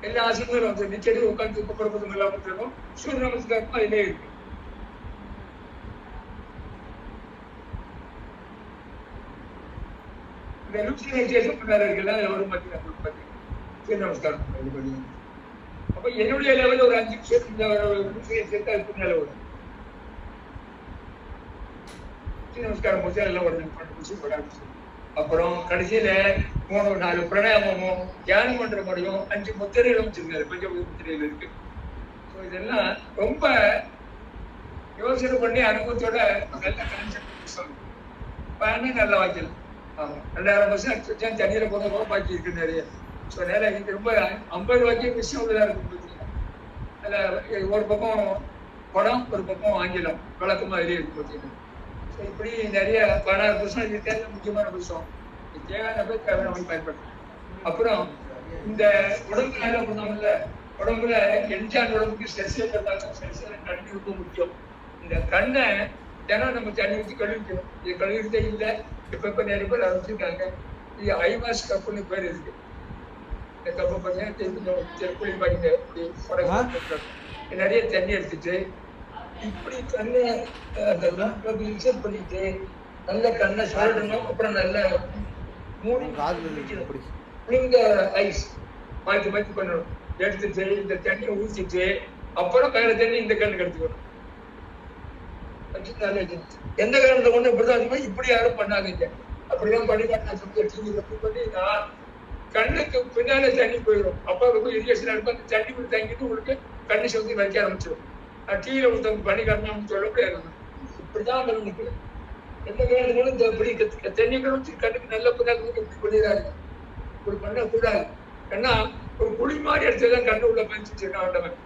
எல்லா ஆசனங்களும் வந்து நிச்சயத்தில் உட்காந்து குப்பரப்பதும் இல்லாமல் இருக்கும். சூரிய நமஸ்காரமும் அதிலே இருக்கு. இந்த லூசினைசேஷன் பண்ணாரு இருக்குல்ல, அதுல ஒரு சூரிய நமஸ்காரம். அப்ப என்னுடைய லெவலில் ஒரு 5 நிமிஷம் சேர்த்தா அதுக்கு மேல வரும். சூரிய நமஸ்காரம் போச்சு அதெல்லாம் ஒரு 2 நிமிஷம் போட ஆரம்பிச்சு. அப்புறம் கடைசியில 3-4 பிராணாயாமமும் தியானம் பண்ற முறையும் 5 முத்திரைகளும் வச்சிருக்காரு. பஞ்சபூத முத்திரைகள் இருக்கு. இதெல்லாம் ரொம்ப யோசனை பண்ணி அனுபவத்தோட நல்ல கன்செப்ட் சொல்லணும். பயனே நல்ல வாக்கியம். ஆமா 2000% தண்ணியில போக பாக்கி இருக்கு நிறைய. ஸோ நேரம் இது ரொம்ப 50 வாக்கியம் விஷயம் உள்ளதா இருக்கும் பார்த்தீங்கன்னா. அதில் ஒரு பக்கம் படம் ஒரு பக்கம் ஆங்கிலம் விளக்கு மாதிரி இருக்கு பார்த்தீங்கன்னா. ஸோ இப்படி நிறைய 16 புருஷம் இது தேவை முக்கியமான புருஷம். இது தேவையான போய் தேவையான பயன்படுத்தணும். அப்புறம் இந்த உடம்பு வேலை பண்ணாமல்ல, உடம்புல எஞ்சான் உடம்புக்கு செல்சியல் தண்ணி ரொம்ப முக்கியம். இந்த கண்ணை தினம் நம்ம தண்ணி ஊற்றி கழுவிக்கணும். இது கழுவிட்டே இல்லை. இப்ப நிறைய பேர் அதை வச்சிருக்காங்க. இது ஐவாஸ் கப்புன்னு பேர் இருக்கு. இந்த கப்பை பார்த்தீங்கன்னா குளி பாடிங்க நிறைய தண்ணி எடுத்துட்டு இப்படி கண்ணை இன்சர்ட் பண்ணிட்டு நல்ல கண்ணை சொல்லணும். அப்புறம் நல்ல மூடி நீங்க ஐஸ் மாற்றி மாற்றி பண்ணணும். எடுத்துட்டு இந்த தண்ணியை ஊற்றிட்டு அப்புறம் வேற தண்ணி இந்த கண்ணுக்கு எடுத்துக்கணும். எந்த காரணத்தை கொண்டு இப்படிதான் இப்படி யாரும் பண்ணாதீங்க. அப்படிதான் பண்ணி பண்ணினா கண்ணுக்கு பின்னாலே தண்ணி போயிடும். அப்பா இரிகேஷன் இருக்கும். அந்த தண்ணி போய் தங்கிட்டு உங்களுக்கு கண்ணு சுத்தி வைக்க ஆரம்பிச்சிடும். டீல ஒருத்தவங்க பண்ணி காரணம் சொல்ல முடியாது. இப்படிதான் கண்ணுக்கு எந்த காரணத்துக்கும் இப்படி தண்ணி கழிச்சு கண்ணுக்கு நல்ல பின்னாடி இப்படி பண்ணிடாது. இப்படி பண்ணக்கூடாது. ஏன்னா ஒரு குழி மாதிரி எடுத்துதான் கண்ணு உள்ள பதிச்சு ஆண்டவன்.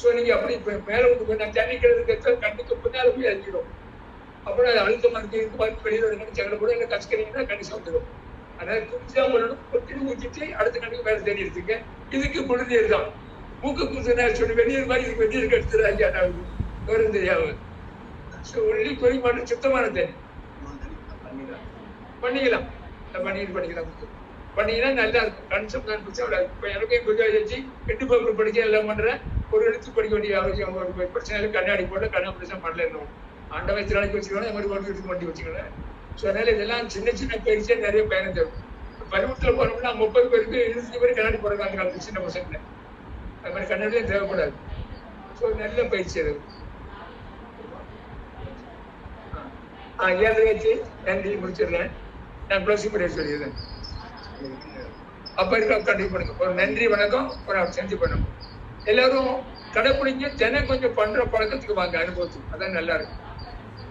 ஸோ நீங்க அப்படி இப்ப மேல வந்து தண்ணி கிழக்கு கண்ணுக்கு பின்னால போய் அழிஞ்சிடும். அப்புறம் அது அழுத்தமா இருக்கு வெளியில நினைச்சாங்க கூட என்ன கஷ்டீங்கன்னா கண்ணு சாப்பிடுவோம். அதனால குடிச்சா பண்ணணும். கொட்டி ஊற்றிட்டு அடுத்த கண்ணுக்கு மேல தண்ணி எடுத்துங்க. இதுக்கு குளிர்நீர் தான். மூக்கு குடிச்சா சொல்லி வெந்நீர் மாதிரி இதுக்கு வெந்நீருக்கு எடுத்துறாங்க. வரும் தெரியாம. ஸோ ஒன்லி குறைபாடு சுத்தமான தண்ணி பண்ணிக்கலாம். பன்னீர் பண்ணிக்கலாம். பண்ணீங்கன்னா நல்லா இருக்கும். கன்செப்ட் தான் பிடிச்சா இப்போ எனக்கும் புதிய வச்சு 8 பேப்பர் படிக்க எல்லாம் பண்றேன். ஒரு எழுத்து படிக்க வேண்டிய அவசியம் ஒரு பிரச்சனை இல்லை. கண்ணாடி போட்டு கண்ணா பிரச்சனை பண்ணல இன்னும் ஆண்டை வச்சு நாளைக்கு வச்சுக்கணும். இந்த மாதிரி ஒரு எடுத்து பண்ணி வச்சுக்கணும். ஸோ அதனால இதெல்லாம் சின்ன சின்ன பயிற்சியே நிறைய பயணம் தேவை. பருவத்தில் போனோம்னா 30 பேருக்கு 20 பேர் கண்ணாடி போடுறாங்க சின்ன பசங்களை. அது மாதிரி கண்ணாடியும் தேவைப்படாது. ஸோ நல்ல பயிற்சி அது. ஏழை வச்சு நன்றி முடிச்சிடுறேன். நான் க்ளோசிங் பண்ணி சொல்லிடுறேன். அப்ப இருக்க கண்டிப்பா பண்ணுங்க. ஒரு நன்றி வணக்கம் ஒரு செஞ்சு பண்ணுங்க. எல்லாரும் கடைப்பிடிங்க. தினம் கொஞ்சம் பண்ற பழக்கத்துக்கு வாங்க அனுபவத்துக்கு. அதான் நல்லா இருக்கும்.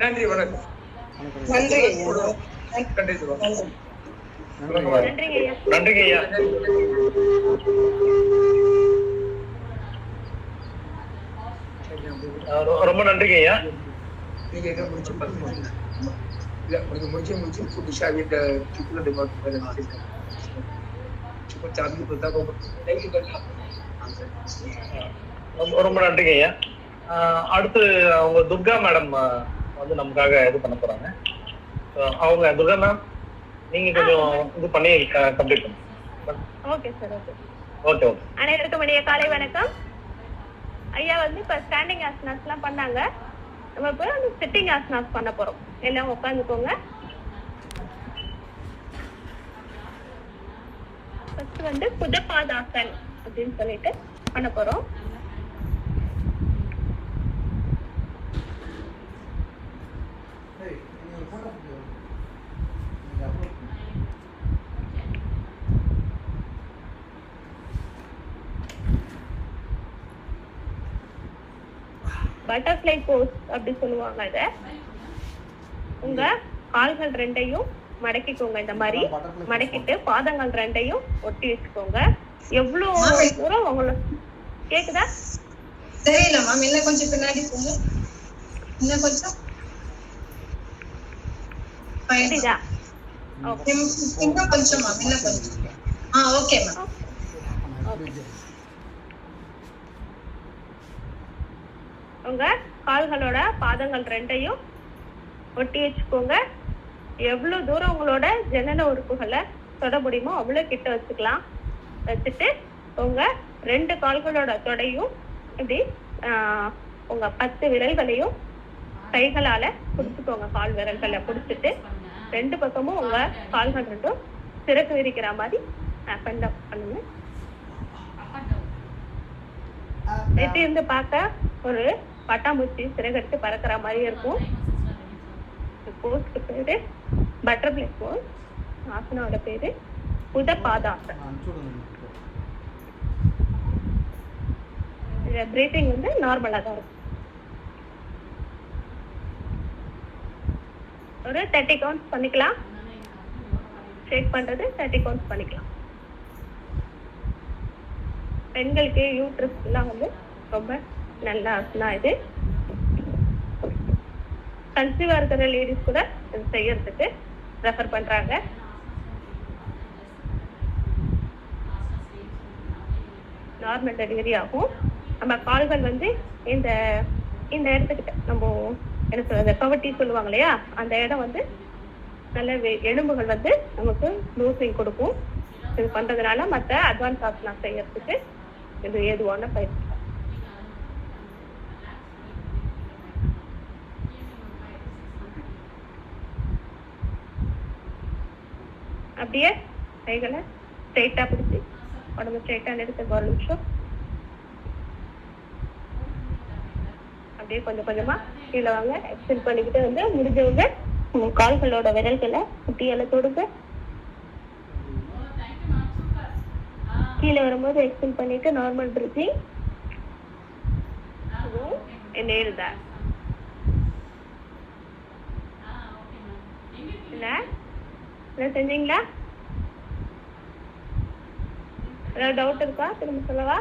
நன்றி வணக்கம். நன்றிங்க ஐயா. ரொம்ப நன்றிங்க ஐயா. நீங்க என்ன முடிச்சு பார்த்து இல்ல கொஞ்சம் முடிச்சு புதுசா வீட்டை ரொம்ப நன்றிங்க ஐயா. அடுத்து அவங்க துர்கா மேடம் வந்து நமக்காக இது பண்ண போறாங்க. அவங்க துர்கா மேம் நீங்க கொஞ்சம் இது பண்ணி கம்ப்ளீட் பண்ணுங்க. Okay sir. ஓகே. அனைவருக்கும் இனிய காலை வணக்கம். ஐயா வந்து இப்ப ஸ்டாண்டிங் ஆசனாஸ் எல்லாம் பண்ணாங்க. நம்ம இப்போ சிட்டிங் ஆசனாஸ் பண்ண போறோம். எல்லாம் உட்காந்துக்கோங்க. ஃபர்ஸ்ட் வந்து புதபாதாசன் அப்படின்னு சொல்லிட்டு பண்ண போறோம். பட்டர்ஃப்ளை போஸ் அப்படி சொல்லுவாங்க. இத உங்க கால்கள் ரெண்டையும் மடக்கிக்கோங்க. இந்த மாதிரி மடக்கிட்டு பாதங்கள் ரெண்டையும் ஒட்டி வச்சுக்கோங்க. எவ்வளவு தூரம் உங்களுக்கு கேக்குதா? தெரியல மேம். இன்னும் கொஞ்சம் பின்னாடி போங்க. இன்னும் கொஞ்சம் புரியுதா? இன்னும் கொஞ்சம் மேம். இன்னும் கொஞ்சம். Okay ma'am. உங்க கால்களோட பாதங்கள் ரெண்டையும் ஒட்டி வச்சுக்கோங்க. எவ்வளவு தூரம் உங்களோட ஜனன உறுப்புகளை தொட முடியுமோ அவ்வளவு கிட்ட வச்சுக்கலாம். வச்சுட்டு உங்க 2 கால்களோட தொடையும் இப்படி உங்க 10 விரல்களையும் கைகளால பிடிச்சுக்கோங்க. கால் விரல்களை பிடிச்சிட்டு 2 பக்கமும் உங்க கால்கள் ரெண்டும் சிறகு விரிக்கிற மாதிரி பண்ணுங்க. எப்படி இருந்து பார்க்க ஒரு பட்டாம்பூச்சி சிறகடித்து பறக்கிற மாதிரி இருக்கும். போஸ்க்கு பேரு பட்டர்ஃப்ளை போஸ். ஆசனாவோட பேரு புதபாதாசன். பிரீத்திங் வந்து நார்மலா தான் இருக்கும். ஒரு 30 கவுண்ட்ஸ் பண்ணிக்கலாம். ஷேக் பண்றது 30 கவுண்ட்ஸ் பண்ணிக்கலாம். பெண்களுக்கு யூட்ரஸ் எல்லாம் வந்து ரொம்ப நல்ல ஆசனா இது. கன்சீவா இருக்கிற லேடிஸ் கூட இது செய்யறதுக்கு ரெஃபர் பண்றாங்க. நார்மல் டெலிவரி ஆகும். நம்ம கால்கள் வந்து இந்த இந்த இடத்துக்கிட்ட நம்ம என்ன சொல்றது கவட்டி சொல்லுவாங்க இல்லையா, அந்த இடம் வந்து நல்ல எலும்புகள் வந்து நமக்கு லூசிங் கொடுக்கும். இது பண்றதுனால மற்ற அட்வான்ஸ் ஆசனா செய்யறதுக்கு இது ஏதுவான பயிற்சி. அப்படியே கைகளை ஸ்ட்ரைட்டா பிடிச்சி உடம்பு ஸ்ட்ரைட்டா எடுத்து ஒரு நிமிஷம் அப்படியே கொஞ்சம் கொஞ்சமா கீழே வாங்க. எக்ஸ்டெண்ட் பண்ணிக்கிட்டு வந்து முடிஞ்சவங்க உங்க கால்களோட விரல்களை குட்டியால தொடுங்க. கீழே வரும்போது எக்ஸ்டெண்ட் பண்ணிட்டு நார்மல் பிரீத்திங். inhale that. இல்ல செஞ்சீங்களா? ஏதாவது டவுட் இருக்கா? திரும்ப சொல்லவா?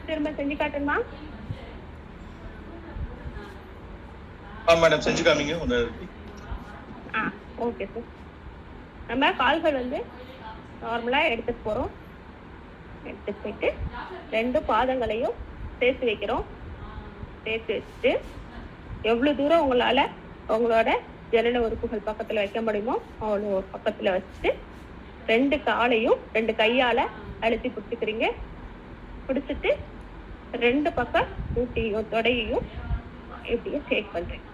திரும்ப செஞ்சு காட்டுமா? மேடம் செஞ்சு காமிங்க. Okay sir. நம்ம கால்கள் வந்து நார்மலா எடுத்துட்டு போறோம். எடுத்துட்டு போயிட்டு 2 பாதங்களையும் சேர்த்து வைக்கிறோம். சேர்த்து வச்சுட்டு எவ்வளவு தூரம் உங்களால உங்களோட ஜனன உறுப்புகள் பக்கத்துல வைக்க முடியுமோ அவ்வளோ பக்கத்துல வச்சுட்டு 2 காலையும் 2 கையால அழுத்தி பிடிச்சிக்கிறீங்க. பிடிச்சிட்டு 2 பக்கம் ஊட்டியும் தொடையையும் இப்படியே ஷேக் பண்றீங்க.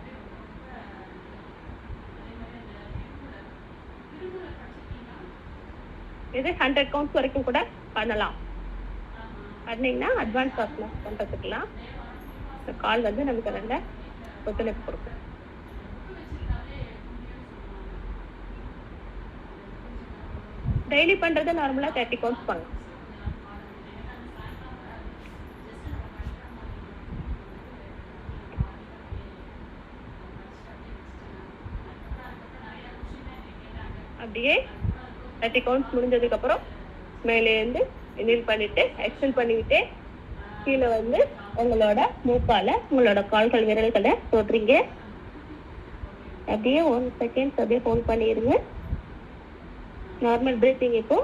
இது 100 கவுண்ட்ஸ் வரைக்கும் கூட பண்ணலாம். பண்ணீங்கன்னா அட்வான்ஸ் ஆசனா பண்றதுக்குலாம் கால் வந்து நமக்கு நல்ல ஒத்துழைப்பு கொடுக்கும். டெய்லி பண்றது நார்மலா 30 கவுண்ட்ஸ் பண்ணலாம். அப்படியே 30 கவுண்ட்ஸ் முடிஞ்சதுக்கு அப்புறம் மேலே இருந்து இன்ஹேல் பண்ணிட்டு எக்ஸ்ஹேல் பண்ணிக்கிட்டே கீழே வந்து உங்களோட மூக்கால உங்களோட கால்கள் விரல்களை தொடுறீங்க. அப்படியே 1 செகண்ட் அப்படியே ஹோல்ட் பண்ணிடுங்க. Normal breathing. இப்போ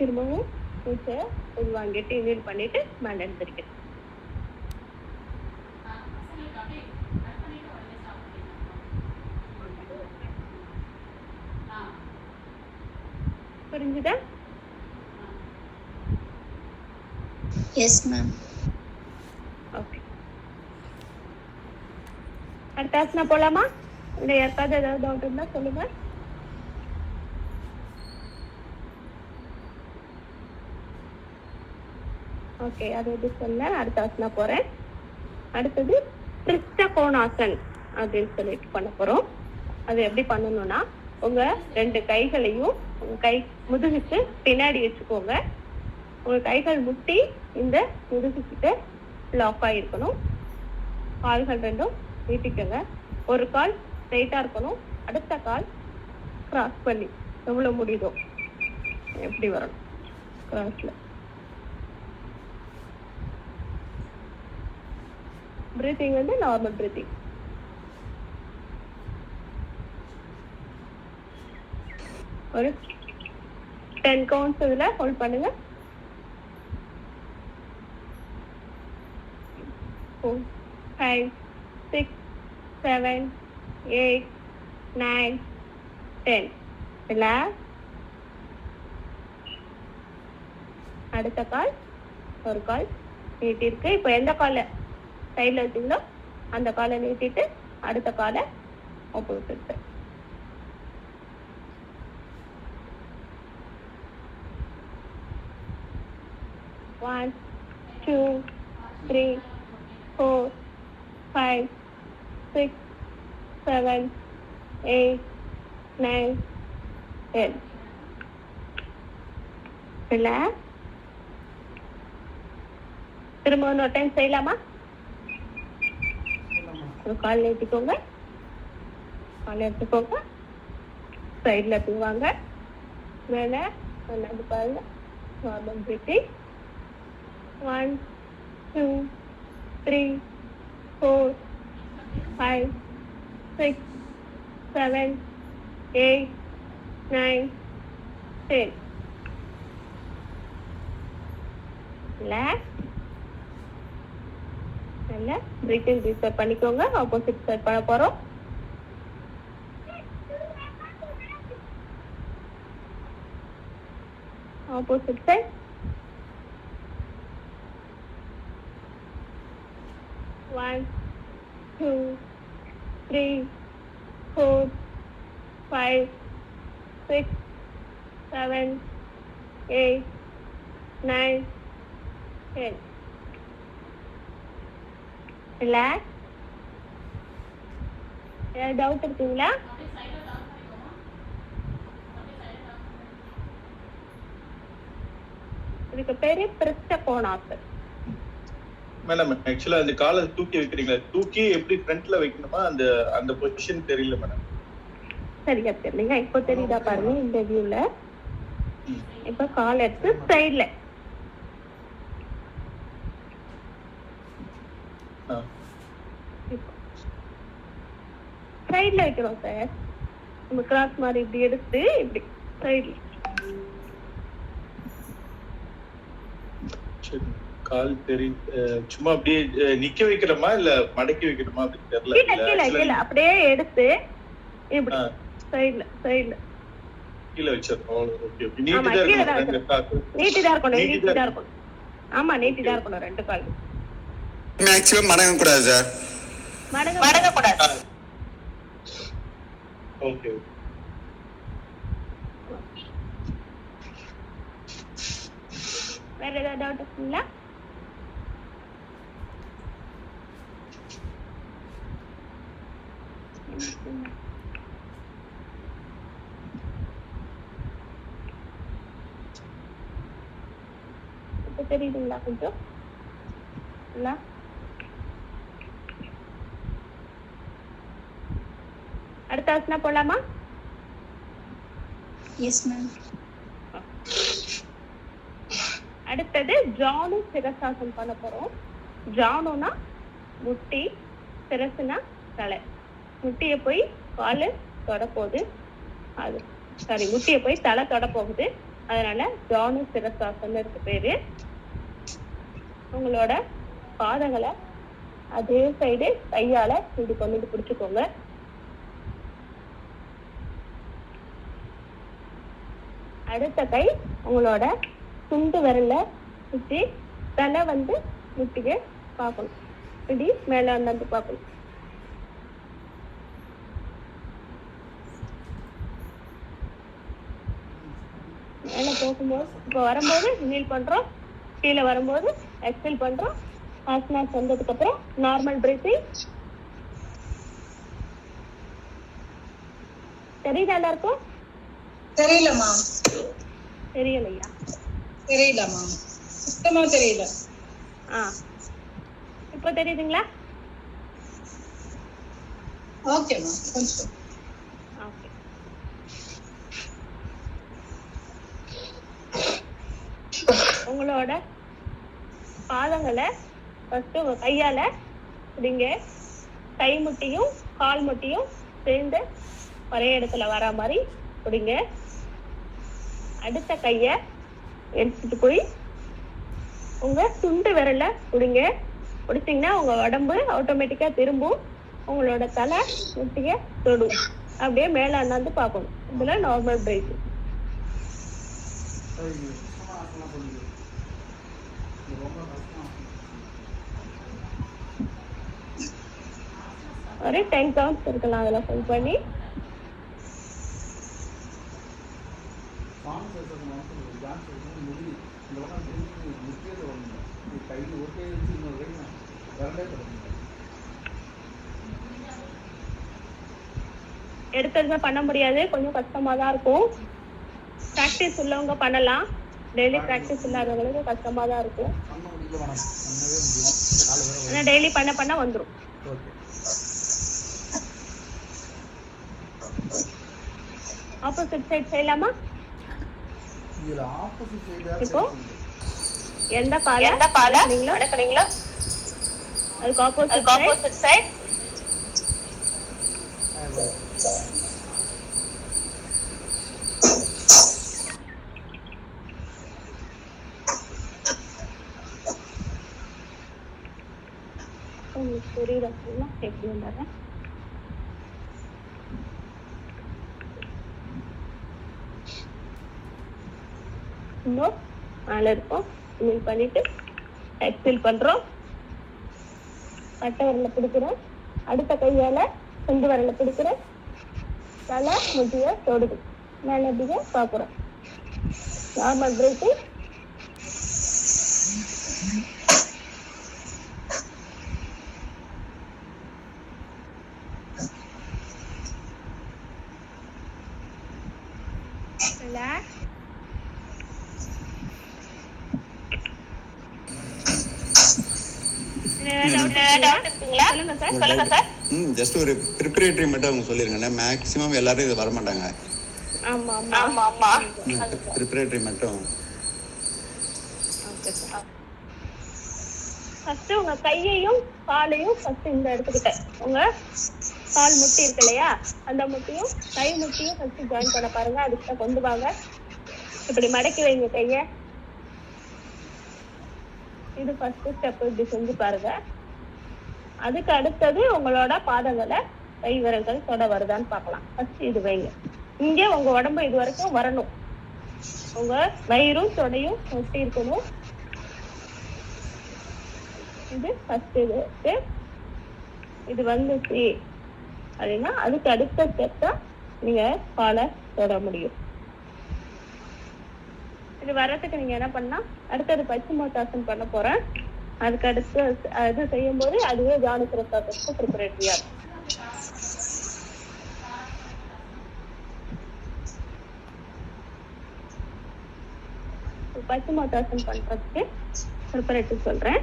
திரும்பவும் மூச்சை உள்வாங்கிட்டு இன்ஹேல் பண்ணிட்டு மேலே எடுத்துருக்கேன். புரிஞ்சுதா? Yes ma'am. ஓகே. அடுத்த ஆசனா போலாமா? இல்லை யாருக்காவது ஏதாவது டவுட் இருந்தா சொல்லுங்க. ஓகே, அது எப்படி சொன்ன. அடுத்த ஆசனா போறேன். அடுத்தது திருஷ்ட கோணாசன் அப்படின்னு சொல்லிட்டு பண்ண போறோம். அது எப்படி பண்ணணும்னா உங்க 2 கைகளையும் உங்க கை முதுகுக்கு பின்னாடி வச்சுக்கோங்க. உங்க கைகள் முட்டி இந்த முதுகுக்கிட்ட லாக் ஆகிருக்கணும். கால்கள் 2ம் நீட்டிக்கோங்க. ஒரு கால் ஸ்ட்ரைட்டா இருக்கணும். அடுத்த கால் கிராஸ் பண்ணி எவ்வளவு முடியுதோ எப்படி வரணும் கிராஸ்ல. பிரீத்திங் வந்து நார்மல் பிரீத்திங். ஒரு 10 கவுண்ட்ஸ் இதுல ஹோல்ட் பண்ணுங்க. 4 5 6 7 8 9 10. இல்ல அடுத்த கால் ஒரு கால் நீட்டி இருக்கு. இப்போ எந்த காலை சைட்ல வச்சீங்களோ அந்த காலை நீட்டிட்டு அடுத்த காலை ஆப்போசிட். 1 2, 3, 4, 5, 6, 7, 8, 9, 10. ரிலாக்ஸ். திரும்ப இன்னொரு டைம் செய்யலாமா? ஒரு கால் நீட்டிக்கோங்க, கால் எடுத்துக்கோங்க, சைடில் எடுத்துவாங்க, மேலே ஒன்றாவது பாருங்க, நார்மல் பிரீத்திங். 1, 2, 3, 4, 5, 6, 7, 8, 9, 10. ரிலாக்ஸ். நல்லா பிரீத்திங் ரீசெட் பண்ணிக்கோங்க. ஆப்போசிட் சைட் பண்ண போறோம். Opposite side. One, 2, 3, 4, 5, 6, 7, 8, 9, 10. ரிலாக்ஸ். ஏதாவது டவுட் இருக்குங்களா? இதுக்கு பேரு பிரிஸ்ட கோணாசன். மேடம் ஆக்சுவலா அந்த காலை தூக்கி வைக்கிறீங்களா, தூக்கி எப்படி ஃப்ரண்ட்ல வைக்கணுமா, அந்த அந்த பொசிஷன் தெரியல மேடம். சரியா தெரியலங்க. இப்போ தெரியுதா பாருங்க இந்த வியூல. இப்ப கால் எடுத்து சைடுல சைடுல வைக்கிறோம் சார். நம்ம கிராஸ் மாதிரி இப்படி எடுத்து இப்படி சைடுல. கால் சும்மா அப்படியே நிக்க வைக்கிறோமா இல்ல மடக்கி வைக்கணுமா அப்படின்னு தெரியல. கீழே அப்படியே எடுத்து இப்படி சைடுல சைடுல கீழே வச்சிருக்கோம். Okay okay. நீட்டிதான் இருக்கணும். ஆமா நீட்டிதான் இருக்கணும் ரெண்டு கால். மேக்ஸிமம் மடங்க கூடாது சார். மடங்க கூடாது. ஓகே. வேற ஏதாவது டவுட் இருக்குங்களா? இப்ப தெரியுதுங்களா கொஞ்சம்? அடுத்த ஆசனா போலாமா? Yes ma'am. அடுத்தது ஜானு சிரசாசனம் பண்ண போறோம். ஜானுனா முட்டி, சிரசுனா தலை. முட்டிய போய் காலு தொட போகுது, அது சாரி முட்டிய போய் தலை தொட போகுது. அதனால ஜானு சிரசாசனம் இருக்கு பேரு. உங்களோட பாதங்களை அதே சைடு கையால இப்படி கொண்டு பிடிச்சுக்கோங்க. அடுத்த கை உங்களோட துண்டு விரல்ல சுத்தி தலை வந்து முட்டிய பார்க்கணும். இப்படி மேல வந்து பார்க்கணும். மேல போகும்போது இப்ப வரும்போது நீல் பண்றோம், கீழே வரும்போது எக்ஸல் பண்றோம். ஆசனாஸ் வந்ததுக்கு அப்புறம் நார்மல் பிரீத்திங். தெரியுதா எல்லாருக்கும்? தெரியலமா. தெரியலையா? தெரியலமா, சுத்தமா தெரியல. இப்ப தெரியுதுங்களா? ஓகேமா, கொஞ்சம் ஓகே. உங்களோட பாதங்களை ஃபர்ஸ்ட் உங்க கையால பிடிங்க. கை முட்டியும் கால் முட்டியும் சேர்ந்து ஒரே இடத்துல வர மாதிரி பிடிங்க. அடுத்த கைய எடுத்துட்டு போய் உங்க துண்டு விரல பிடிங்க. பிடிச்சிங்கன்னா உங்க உடம்பு ஆட்டோமேட்டிக்கா திரும்பும். உங்களோட தலை முட்டிய தொடும். அப்படியே மேல அண்ணாந்து பார்க்கணும். இதுல நார்மல் பிரேக். ஒரு 10 கவுண்ட்ஸ் இருக்கலாம் அதில் ஃபுல் பண்ணி. கை ஒரு கை வச்சு இன்னொரு கை நான் வரலே தொடங்க. எடுத்ததுமே பண்ண முடியாது, கொஞ்சம் கஷ்டமா தான் இருக்கும். ப்ராக்டிஸ் உள்ளவங்க பண்ணலாம், டெய்லி ப்ராக்டிஸ் இல்லாதவங்களுக்கு கஷ்டமா தான் இருக்கும். பண்ண முடியல மேடம், பண்ணவே முடியும். கால் வர ஆனால் டெய்லி பண்ண வந்துடும். ஓகே. ஆப்போசிட் சைட் செய்யலாமா? இதில் ஆப்போசிட் சைடாக இப்போ எந்த காலை நடக்கிறீங்களோ அதுக்கு ஆப்போசிட் சைட் உங்களுக்கு புரியுதா? எப்படி வந்தாங்க இன்னும் மேலே இருக்கும். இமெயில் பண்ணிட்டு எக்ஸில் பண்றோம். கட்டை விரல பிடிக்கிறோம், அடுத்த கையால ரெண்டு விரல பிடிக்கிறோம், தலை முட்டிய தொடுது மேலே அப்படியே பார்க்குறோம். Normal breaking. ரிலாக்ஸ். ஜஸ்ட் ஒரு ப்ரிப்பரேட்டரி மட்டும் அவங்க சொல்லிருங்க. மேக்ஸிமம் எல்லாரும் இது வர மாட்டாங்க. ஆமா ஆமா ஆமா ப்ரிப்பரேட்டரி மட்டும். ஃபர்ஸ்ட் உங்க கையையும் காலையும் ஃபர்ஸ்ட் இந்த இடத்துக்கிட்ட உங்க கால் முட்டி இருக்கு இல்லையா, அந்த முட்டியும் கை முட்டியும் ஃபர்ஸ்ட் ஜாயின் பண்ண பாருங்க. அதுக்கிட்ட கொண்டு வாங்க. இப்படி மடக்கி வைங்க கைய. இது ஃபர்ஸ்ட் ஸ்டெப். இப்படி செஞ்சு பாருங்க. அதுக்கு அடுத்தது உங்களோட பாதங்களை கை விரல்கள் தொட வருதான்னு பார்க்கலாம். ஃபர்ஸ்ட் இது வைங்க. இங்கே உங்க உடம்பு இது வரைக்கும் வரணும். உங்க வயிறும் தொடையும் ஒட்டி இருக்கணும். இது ஃபர்ஸ்ட். இது வந்துச்சு அப்படின்னா அதுக்கு அடுத்த ஸ்டெப் தான் நீங்க காலை தொட முடியும். இது வர்றதுக்கு நீங்க என்ன பண்ணா, அடுத்தது பச்சிமோத்தாசன் பண்ண போறேன். அதுக்கு அடுத்து அது செய்யும் போது அதுவே ஜானுசிரஸ்தாசனுக்கு ப்ரிப்பரேட்டரியா இருக்கும். பச்சிமோத்தாசன் பண்றதுக்கு ப்ரிப்பரேட்டரி சொல்றேன்.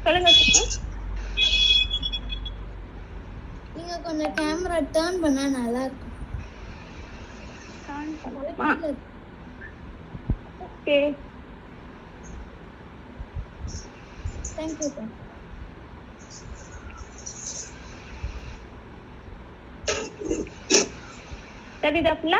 சொல்லுங்க. நீங்க கொஞ்சம் கேமரா டர்ன் பண்ணா நல்லா இருக்கும். Okay, thank you sir. தெரியுதா பிள்ளை?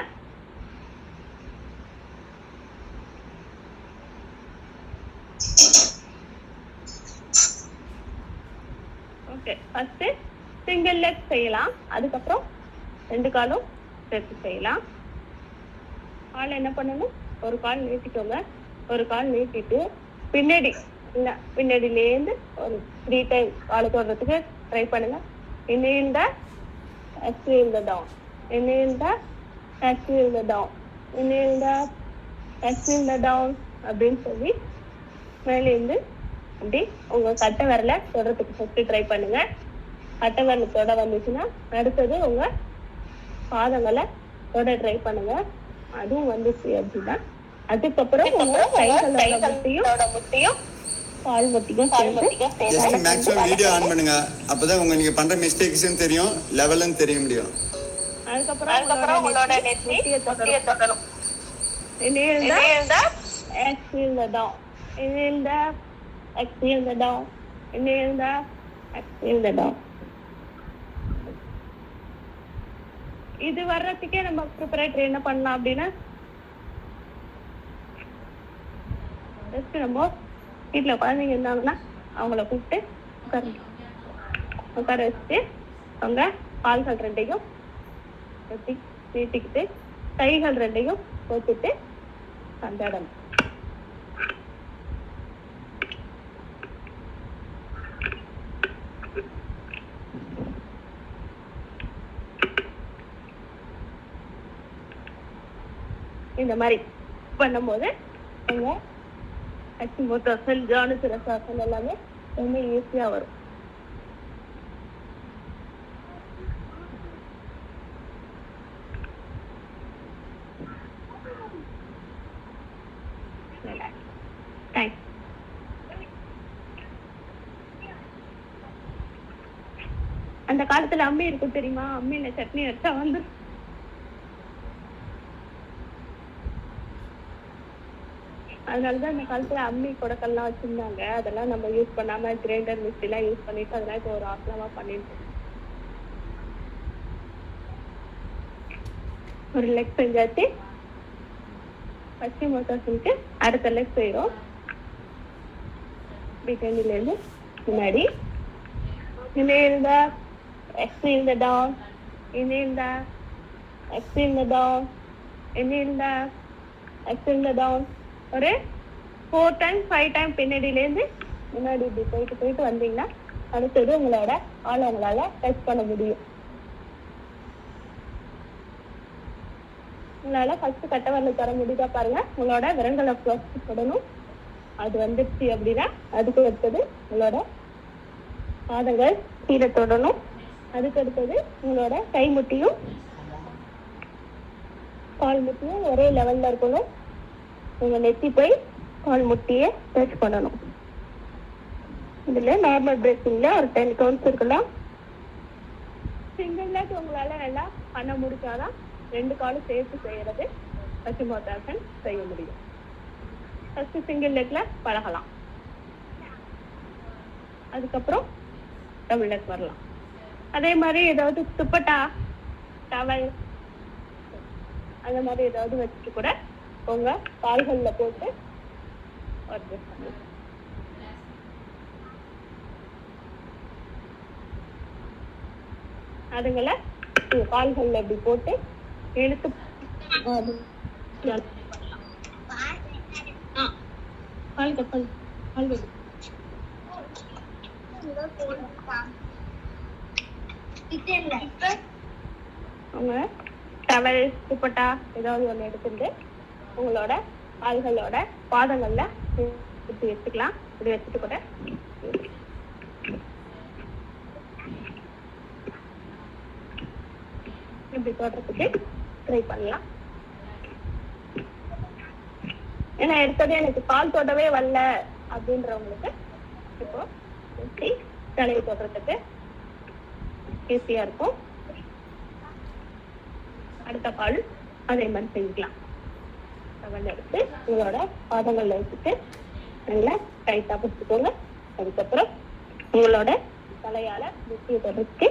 ஓகே, ஃபர்ஸ்ட் சிங்கிள் லெக் செய்யலாம். அதுக்கப்புறம் ரெண்டு காலும் சேர்த்து செய்யலாம். கால் என்ன பண்ணணும், ஒரு கால் நீட்டிக்கோங்க. ஒரு கால் நீட்டிட்டு பின்னாடி இல்லை பின்னாடியிலேருந்து ஒரு 3 டைம் காலை தொடுறதுக்கு ட்ரை பண்ணுங்க. inhale the exhale the down, inhale the exhale the down, inhale the exhale the down அப்படின்னு சொல்லி மேலேருந்து அப்படி உங்க கட்டை விரல தொடுறதுக்கு ஃபர்ஸ்ட் ட்ரை பண்ணுங்க. கட்டை விரல தொட வந்துச்சுன்னா அடுத்தது உங்க பாதங்களை தொட ட்ரை பண்ணுங்க. அதுவும் வந்துச்சு அப்படின்னா அதுக்கப்புறம் உங்க கைகளோட முட்டியும் கால் முட்டியும் ஜஸ்ட் மேக்ஸிமம் வீடியோ ஆன் பண்ணுங்க. அப்பதான் உங்க நீங்க பண்ற மிஸ்டேக்ஸும் தெரியும், லெவலும் தெரிய முடியும். அதுக்கப்புறம் உங்களோட முட்டியை தொடரும். inhale the exhale the down, inhale the exhale the down, inhale the exhale the down. இது வர்றதுக்கே நம்ம ப்ரிப்பரேட்டரி என்ன பண்ணலாம் அப்படின்னா, ஜஸ்ட் நம்ம வீட்டில் குழந்தைங்க இருந்தாங்கன்னா அவங்கள கூப்பிட்டு உட்கார வச்சுட்டு அவங்க கால்கள் ரெண்டையும் நீட்டிக்கிட்டு கைகள் ரெண்டையும் போட்டுட்டு சந்தாடணும். இந்த மாதிரி பண்ணும்போது உங்க பச்சிமோத்தாசன், ஜானுசிரசாசன் எல்லாமே ரொம்ப ஈஸியா வரும். தேங்க்ஸ். அந்த காலத்துல அம்மி இருக்கும் தெரியுமா? அம்மியில சட்னி வச்சா வந்து அதனாலதான் அந்த காலத்துல அம்மி கொடக்கல்லாம் வச்சிருந்தாங்க. அதெல்லாம் நம்ம யூஸ் பண்ணாம கிரைண்டர் மிக்ஸி எல்லாம் யூஸ் பண்ணிட்டு அதெல்லாம் இப்போ ஒரு ஆசனமா பண்ணிட்டு ஒரு லெக் செஞ்சாச்சு. பச்சிமோத்தாசனுக்கு அடுத்த லெக் செய்யறோம். பிகினிங்ல இருந்து முன்னாடி inhale the, exhale the down, inhale the, exhale the down, inhale the, exhale the down. ஒரு 4 times 5 times பின்னாடியில இருந்து முன்னாடி இப்படி போயிட்டு வந்தீங்கன்னா அடுத்தது உங்களோட ஆளை உங்களால டச் பண்ண முடியும். உங்களால ஃபர்ஸ்ட் கட்ட வரல தர முடியுதா பாருங்க. உங்களோட விரல்களை தொடணும். அது வந்துடுச்சு அப்படின்னா அதுக்கு அடுத்தது உங்களோட பாதங்கள் கீழே தொடணும். அதுக்கு அடுத்தது உங்களோட கை முட்டியும் கால் முட்டியும் ஒரே லெவல்ல இருக்கணும். உங்க நெத்தி போய் கால் முட்டியை டச் பண்ணணும். இதுல நார்மல் பிரேசிங்ல ஒரு 10 கவுண்ட்ஸ் இருக்கலாம். சிங்கிள் லெக் உங்களால நல்லா பண்ண முடிச்சாதான் 2 காலும் சேர்த்து செய்யறது பச்சிமோத்தாசன் செய்ய முடியும். ஃபர்ஸ்ட் சிங்கிள் லெக்ல பழகலாம். அதுக்கப்புறம் டபுள் லெக் வரலாம். அதே மாதிரி ஏதாவது துப்பட்டா, டவல் அந்த மாதிரி ஏதாவது வச்சுட்டு கூட உங்க கால்கள்ல போட்டு அட்ஜஸ்ட் பண்ணலாம். அதுங்களை கால்கள்ல இப்படி போட்டு இழுத்து அவங்க டவல், துப்பட்டா ஏதாவது ஒண்ணு எடுத்துட்டு உங்களோட கால்களோட பாதங்கள்ல இப்படி வச்சுக்கலாம். இப்படி வச்சுட்டு கூட இப்படி தோட்டத்துக்கு ட்ரை பண்ணலாம். ஏன்னா எடுத்தது எனக்கு கால் தோட்டவே வரல அப்படின்றவங்களுக்கு இப்போ இப்படி தலையை தோட்டத்துக்கு ஈஸியா இருக்கும். அடுத்த கால் அதே மாதிரி செஞ்சுக்கலாம். டவல் எடுத்து உங்களோட பாதங்கள்ல வச்சுட்டு நல்லா டைட்டா பிடிச்சிக்கோங்க. அதுக்கப்புறம் உங்களோட தலையால முட்டியை தொடர்ச்சி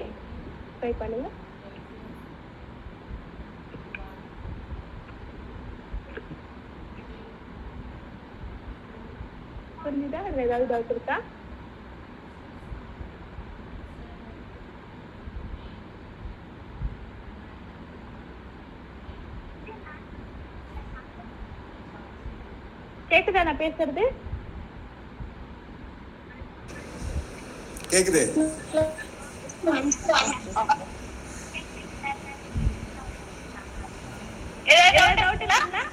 ட்ரை பண்ணுங்க. புரிஞ்சுதா? அதுல ஏதாவது டவுட் இருக்கா? கேக்குதா நான் பேசுறது? கேக்குது. ஏதாவது டவுட் இருக்கா?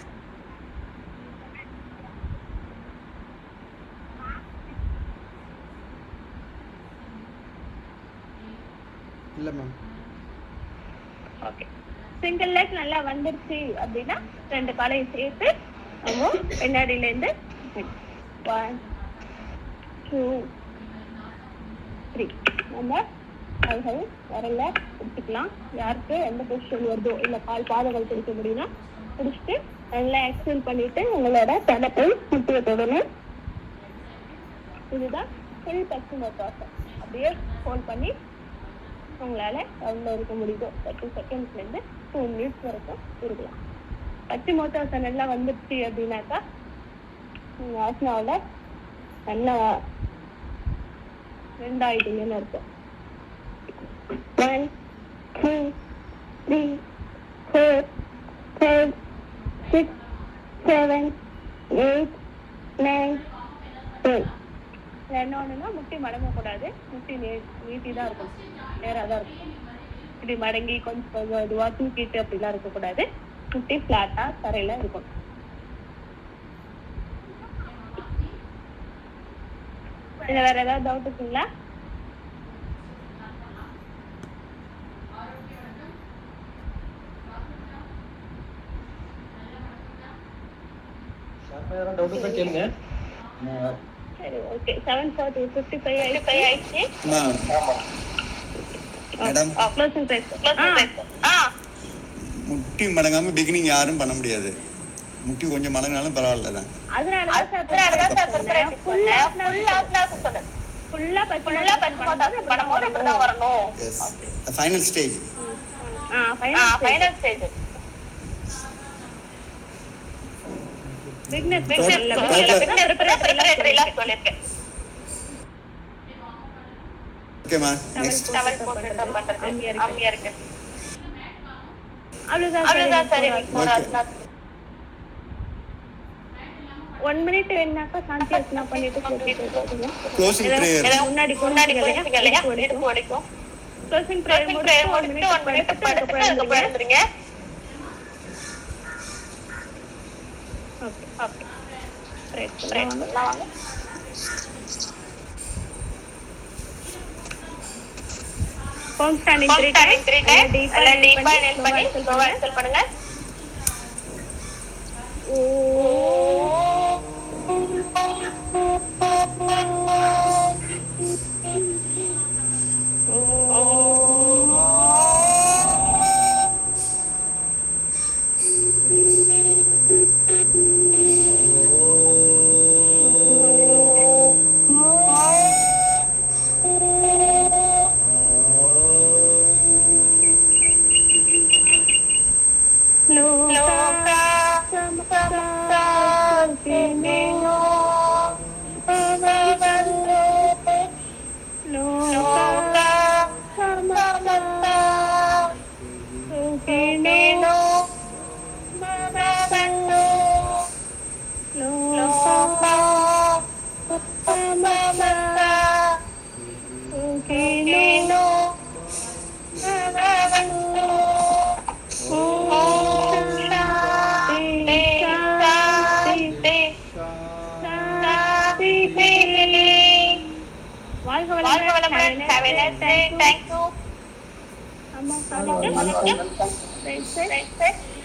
இல்ல மேம். ஓகே, சிங்கிள் லெக் நல்லா வந்துருச்சு அப்படின்னா 2 காலையும் சேர்த்து நம்ம பின்னாடியில இருந்து 1 2 3 நம்ம கால்கள் வரல பிடிச்சிக்கலாம். யாருக்கு எந்த பொசிஷன் வருதோ இல்ல கால் பாதங்கள் பிடிக்க முடியும்னா பிடிச்சிட்டு நல்லா எக்ஸ்டெண்ட் பண்ணிட்டு உங்களோட தலைப்பை முட்டியை தொடணும். இதுதான் ஃபுல் பச்சிமோத்தாசன். அப்படியே ஹோல்ட் பண்ணி உங்களால எவ்வளோ இருக்க முடியுதோ 30 செகண்ட்ஸ்ல இருந்து 2 மினிட்ஸ் வரைக்கும் இருக்கலாம். பச்சிமோத்தாசன் நல்லா வந்துடுச்சு அப்படின்னாக்கா உங்க ஆசனாவில நல்லா 2 ஆயிடுங்கன்னு இருக்கும். 1 2 3 4 5 6 7 8 9 10. என்ன ஒண்ணுன்னா முட்டி மடங்க கூடாது. முட்டி நீட்டி தான் இருக்கும், நேரா தான் இருக்கும். இப்படி மடங்கி கொஞ்சம் இதுவா தூக்கிட்டு அப்படிலாம் இருக்கக்கூடாது. முட்டி பிளாட்டா தரையில இருக்கும். இல்ல வேற ஏதாவது டவுட் இருக்குங்களா? சரி ஓகே 7:55 ஆயிடுச்சு. மேடம் க்ளோசிங் பிரைஸ் முட்டி மடங்காம பிகினிங் யாரும் பண்ண முடியாது. முட்டி கொஞ்சம் மடங்கினாலும் பரவாயில்ல தான். அதனால தான் சார் ஃபுல்லா பண்ணும்போது அப்படிதான் வரணும். Yes final stage. Final stage beginners preparatory எல்லாம் சொல்லிருக்கேன். ஓகேமா நெக்ஸ்ட் அம்மியா இருக்கு. அவ்வளவுதான் சரி. 1 minute வேணாக்கா சாந்தி அர்ச்சனா பண்ணிட்டு க்ளோசிங் பிரேயர் முன்னாடி இல்லையா எடுத்து ஓடிக்கும். க்ளோசிங் பிரேயர் முடிச்சு 1 minute படுத்துட்டு அதுக்கப்புறம் எழுந்துருங்க. ஓகே ஓகே பிரேயர் பண்ணலாம் வாங்க. Home standing 3 times. Deep inhale பண்ணி slow exhale பண்ணுங்க.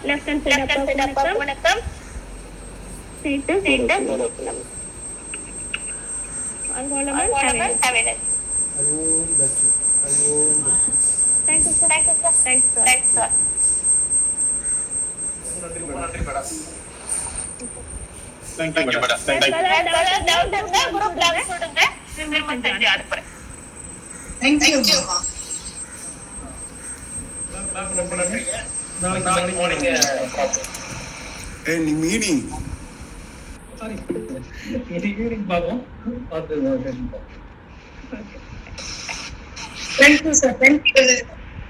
Left hand side up வணக்கம். சீட்டு அங்கோலமன் ஹேவினஸ். ஓம் தட்சி ஓம் தட்சி. Thank you sir. Thanks sir. நன்றி மேடம். Thank you madam. குரூப்ல சொல்லுங்க. திரும்ப செஞ்சு அனுப்புறேன். Thank you. நாளைக்கு மார்னிங் நீ மீட்டிங் பார்ப்போம். பார்த்து Thank you sir. Thank you.